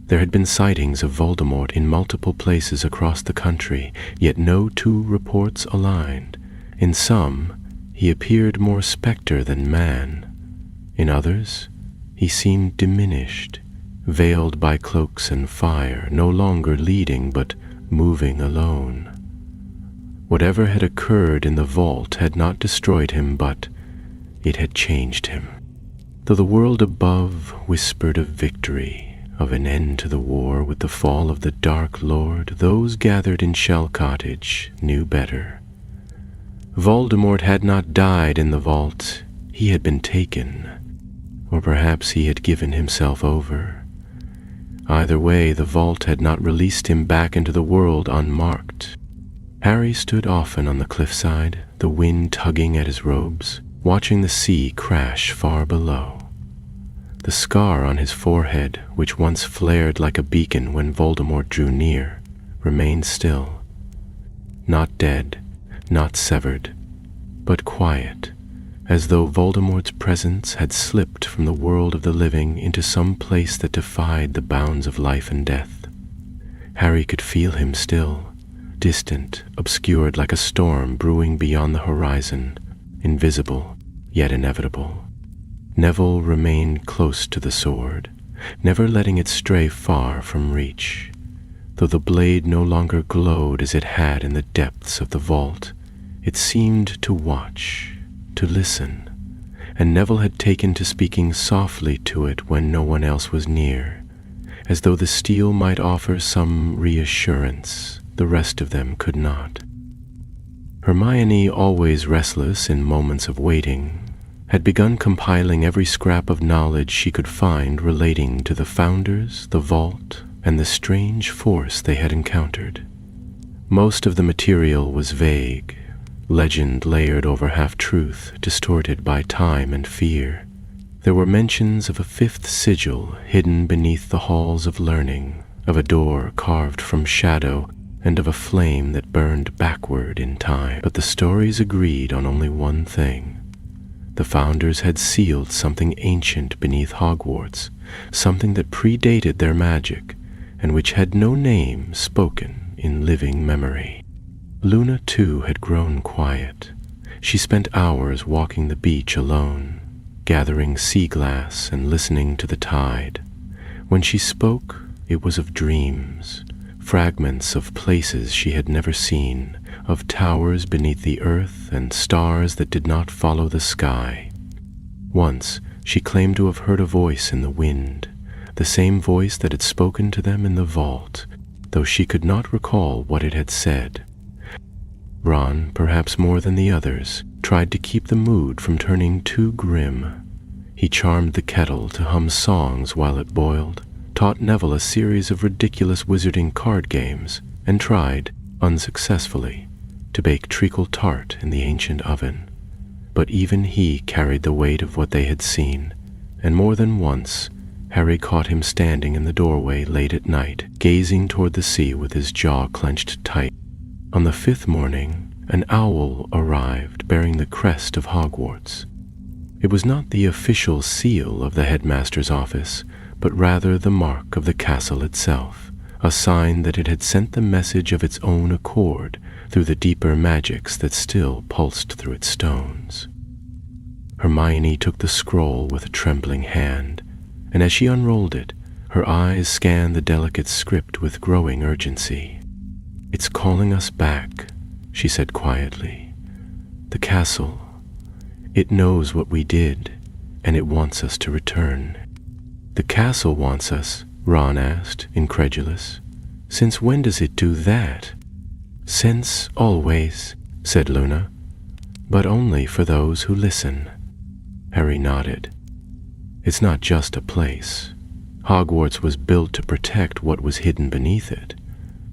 There had been sightings of Voldemort in multiple places across the country, yet no two reports aligned. In some, he appeared more spectre than man. In others, he seemed diminished, veiled by cloaks and fire, no longer leading but moving alone. Whatever had occurred in the vault had not destroyed him, but it had changed him. Though the world above whispered of victory, of an end to the war with the fall of the Dark Lord, those gathered in Shell Cottage knew better. Voldemort had not died in the vault. He had been taken, or perhaps he had given himself over. Either way, the vault had not released him back into the world unmarked. Harry stood often on the cliffside, the wind tugging at his robes, watching the sea crash far below. The scar on his forehead, which once flared like a beacon when Voldemort drew near, remained still. Not dead, not severed, but quiet, as though Voldemort's presence had slipped from the world of the living into some place that defied the bounds of life and death. Harry could feel him still, distant, obscured like a storm brewing beyond the horizon, invisible, yet inevitable. Neville remained close to the sword, never letting it stray far from reach. Though the blade no longer glowed as it had in the depths of the vault, it seemed to watch, to listen, and Neville had taken to speaking softly to it when no one else was near, as though the steel might offer some reassurance the rest of them could not. Hermione, always restless in moments of waiting, had begun compiling every scrap of knowledge she could find relating to the Founders, the vault, and the strange force they had encountered. Most of the material was vague, legend layered over half-truth, distorted by time and fear. There were mentions of a fifth sigil hidden beneath the halls of learning, of a door carved from shadow, and of a flame that burned backward in time. But the stories agreed on only one thing. The Founders had sealed something ancient beneath Hogwarts, something that predated their magic, and which had no name spoken in living memory. Luna, too, had grown quiet. She spent hours walking the beach alone, gathering sea glass and listening to the tide. When she spoke, it was of dreams, fragments of places she had never seen, of towers beneath the earth and stars that did not follow the sky. Once, she claimed to have heard a voice in the wind, the same voice that had spoken to them in the vault, though she could not recall what it had said. Ron, perhaps more than the others, tried to keep the mood from turning too grim. He charmed the kettle to hum songs while it boiled, taught Neville a series of ridiculous wizarding card games, and tried, unsuccessfully, to bake treacle tart in the ancient oven. But even he carried the weight of what they had seen, and more than once Harry caught him standing in the doorway late at night, gazing toward the sea with his jaw clenched tight. On the 5th morning, an owl arrived bearing the crest of Hogwarts. It was not the official seal of the headmaster's office, but rather the mark of the castle itself, a sign that it had sent the message of its own accord through the deeper magics that still pulsed through its stones. Hermione took the scroll with a trembling hand, and as she unrolled it, her eyes scanned the delicate script with growing urgency. "It's calling us back," she said quietly. "The castle. It knows what we did, and it wants us to return." "The castle wants us?" Ron asked, incredulous. "Since when does it do that?" "Since always," said Luna, "but only for those who listen." Harry nodded. "It's not just a place. Hogwarts was built to protect what was hidden beneath it.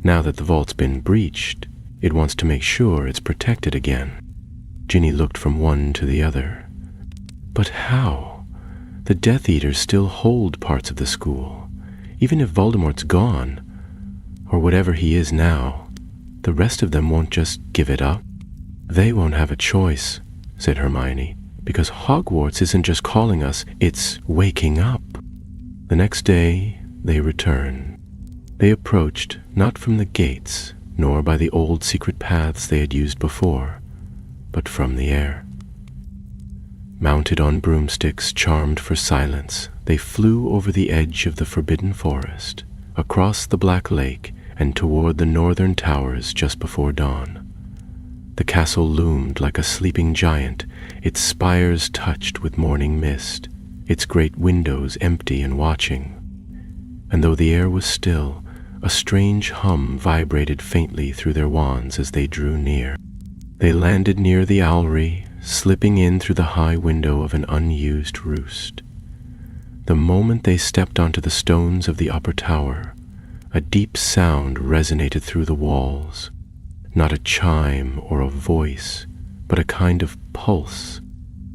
Now that the vault's been breached, it wants to make sure it's protected again." Ginny looked from one to the other. "But how? The Death Eaters still hold parts of the school. Even if Voldemort's gone, or whatever he is now, the rest of them won't just give it up." "They won't have a choice," said Hermione, "because Hogwarts isn't just calling us, it's waking up." The next day they returned. They approached not from the gates, nor by the old secret paths they had used before, but from the air. Mounted on broomsticks charmed for silence, they flew over the edge of the forbidden forest, across the Black Lake, and toward the northern towers just before dawn. The castle loomed like a sleeping giant, its spires touched with morning mist, its great windows empty and watching. And though the air was still, a strange hum vibrated faintly through their wands as they drew near. They landed near the owlry, slipping in through the high window of an unused roost. The moment they stepped onto the stones of the upper tower, a deep sound resonated through the walls. Not a chime or a voice, but a kind of pulse,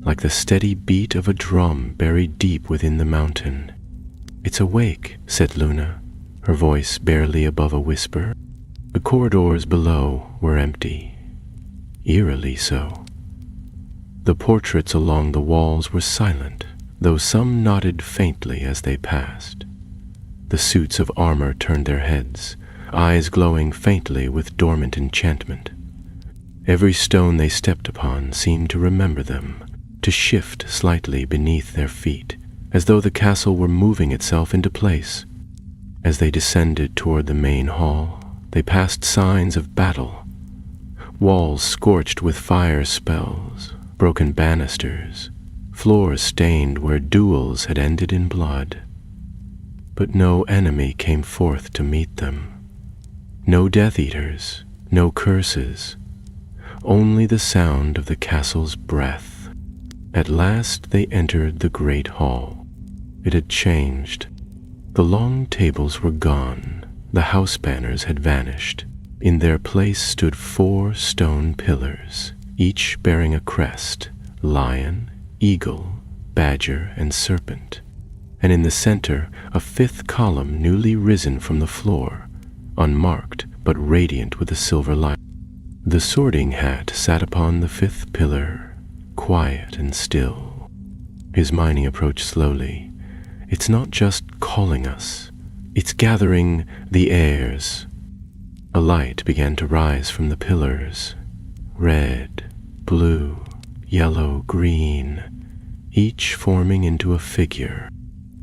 like the steady beat of a drum buried deep within the mountain. "It's awake," said Luna, her voice barely above a whisper. The corridors below were empty, eerily so. The portraits along the walls were silent, though some nodded faintly as they passed. The suits of armor turned their heads, eyes glowing faintly with dormant enchantment. Every stone they stepped upon seemed to remember them, to shift slightly beneath their feet, as though the castle were moving itself into place. As they descended toward the main hall, they passed signs of battle. Walls scorched with fire spells, broken banisters, floors stained where duels had ended in blood. But no enemy came forth to meet them. No Death Eaters, no curses, only the sound of the castle's breath. At last they entered the great hall. It had changed. The long tables were gone, the house banners had vanished. In their place stood 4 stone pillars, each bearing a crest, lion, eagle, badger, and serpent. And in the center, a 5th column newly risen from the floor, unmarked but radiant with a silver light. The Sorting Hat sat upon the 5th pillar, quiet and still. Hermione approached slowly. "It's not just calling us, it's gathering the heirs." A light began to rise from the pillars. Red, blue, yellow, green, each forming into a figure.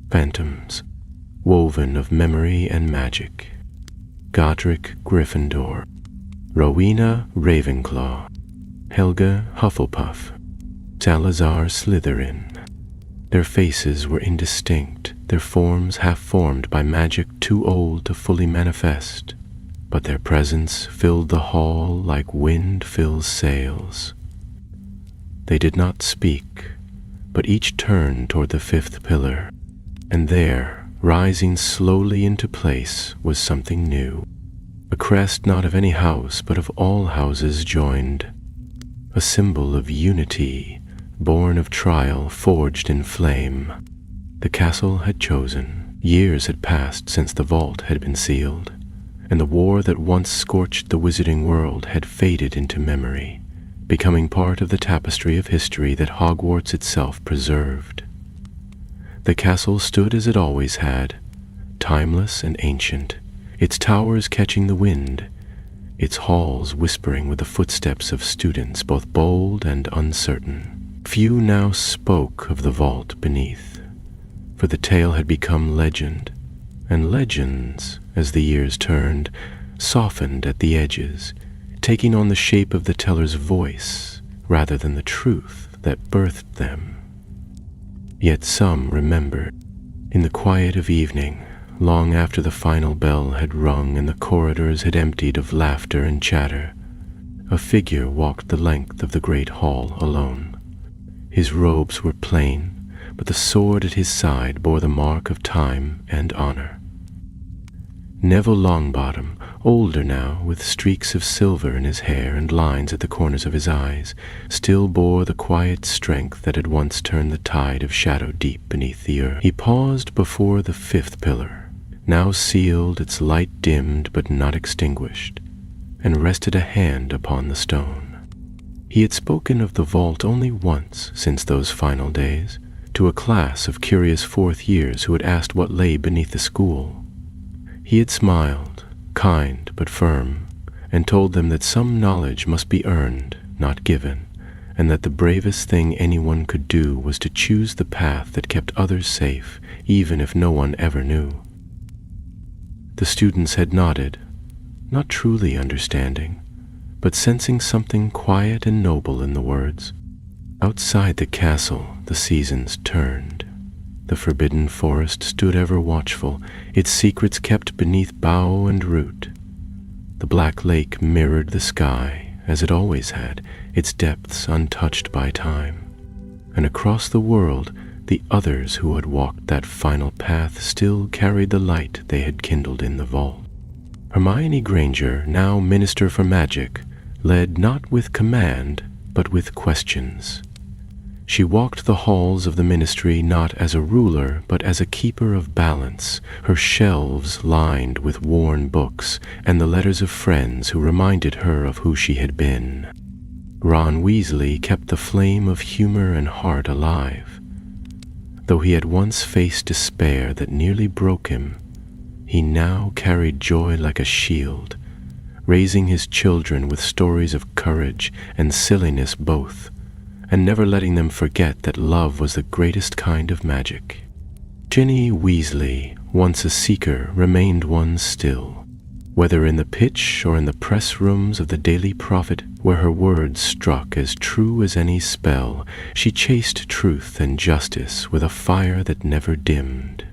Phantoms, woven of memory and magic. Godric Gryffindor, Rowena Ravenclaw, Helga Hufflepuff, Salazar Slytherin. Their faces were indistinct, their forms half-formed by magic too old to fully manifest, but their presence filled the hall like wind fills sails. They did not speak, but each turned toward the 5th pillar, and there, rising slowly into place, was something new. a crest not of any house but of all houses joined, a symbol of unity, born of trial, forged in flame. The castle had chosen. Years had passed since the vault had been sealed, and the war that once scorched the wizarding world had faded into memory, becoming part of the tapestry of history that Hogwarts itself preserved. The castle stood as it always had, timeless and ancient, its towers catching the wind, its halls whispering with the footsteps of students both bold and uncertain. Few now spoke of the vault beneath, for the tale had become legend, and legends, as the years turned, softened at the edges, taking on the shape of the teller's voice rather than the truth that birthed them. Yet some remembered. In the quiet of evening, long after the final bell had rung and the corridors had emptied of laughter and chatter, a figure walked the length of the great hall alone. His robes were plain, but the sword at his side bore the mark of time and honor. Neville Longbottom, older now, with streaks of silver in his hair and lines at the corners of his eyes, still bore the quiet strength that had once turned the tide of shadow deep beneath the earth. He paused before the fifth pillar, now sealed, its light dimmed but not extinguished, and rested a hand upon the stone. He had spoken of the vault only once since those final days, to a class of curious fourth years who had asked what lay beneath the school. He had smiled, kind but firm, and told them that some knowledge must be earned, not given, and that the bravest thing anyone could do was to choose the path that kept others safe, even if no one ever knew. The students had nodded, not truly understanding, but sensing something quiet and noble in the words. Outside the castle, the seasons turned. The forbidden forest stood ever watchful, its secrets kept beneath bough and root. The black lake mirrored the sky, as it always had, its depths untouched by time. And across the world, the others who had walked that final path still carried the light they had kindled in the vault. Hermione Granger, now Minister for Magic, led not with command, but with questions. She walked the halls of the ministry not as a ruler, but as a keeper of balance, her shelves lined with worn books and the letters of friends who reminded her of who she had been. Ron Weasley kept the flame of humor and heart alive. Though he had once faced despair that nearly broke him, he now carried joy like a shield, raising his children with stories of courage and silliness both, and never letting them forget that love was the greatest kind of magic. Ginny Weasley, once a seeker, remained one still, whether in the pitch or in the press rooms of the Daily Prophet, where her words struck as true as any spell. She chased truth and justice with a fire that never dimmed.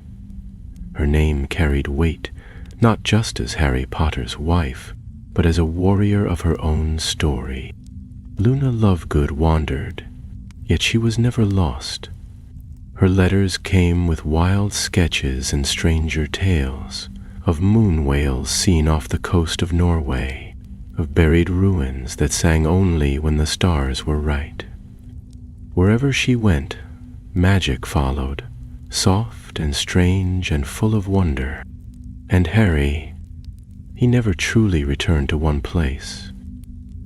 Her name carried weight, not just as Harry Potter's wife, but as a warrior of her own story. Luna Lovegood wandered, yet she was never lost. Her letters came with wild sketches and stranger tales, of moon whales seen off the coast of Norway, of buried ruins that sang only when the stars were right. Wherever she went, magic followed, soft and strange and full of wonder. And Harry, he never truly returned to one place.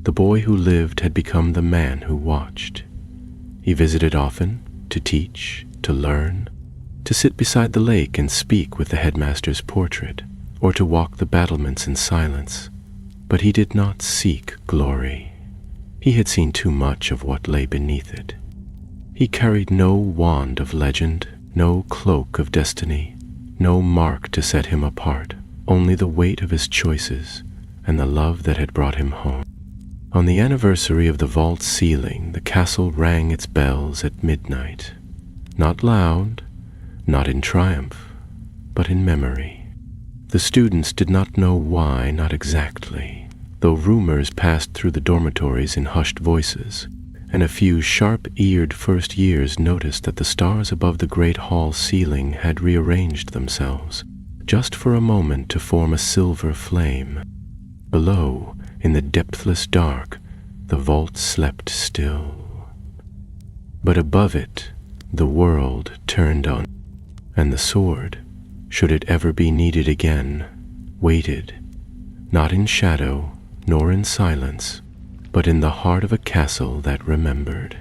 The boy who lived had become the man who watched. He visited often, to teach, to learn, to sit beside the lake and speak with the headmaster's portrait, or to walk the battlements in silence. But he did not seek glory. He had seen too much of what lay beneath it. He carried no wand of legend, no cloak of destiny, no mark to set him apart, only the weight of his choices and the love that had brought him home. On the anniversary of the vault sealing, the castle rang its bells at midnight. Not loud, not in triumph, but in memory. The students did not know why, not exactly, though rumors passed through the dormitories in hushed voices, and a few sharp-eared first years noticed that the stars above the great hall ceiling had rearranged themselves, just for a moment to form a silver flame. Below, in the depthless dark, the vault slept still. But above it, the world turned on, and the sword, should it ever be needed again, waited, not in shadow nor in silence, but in the heart of a castle that remembered.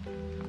you.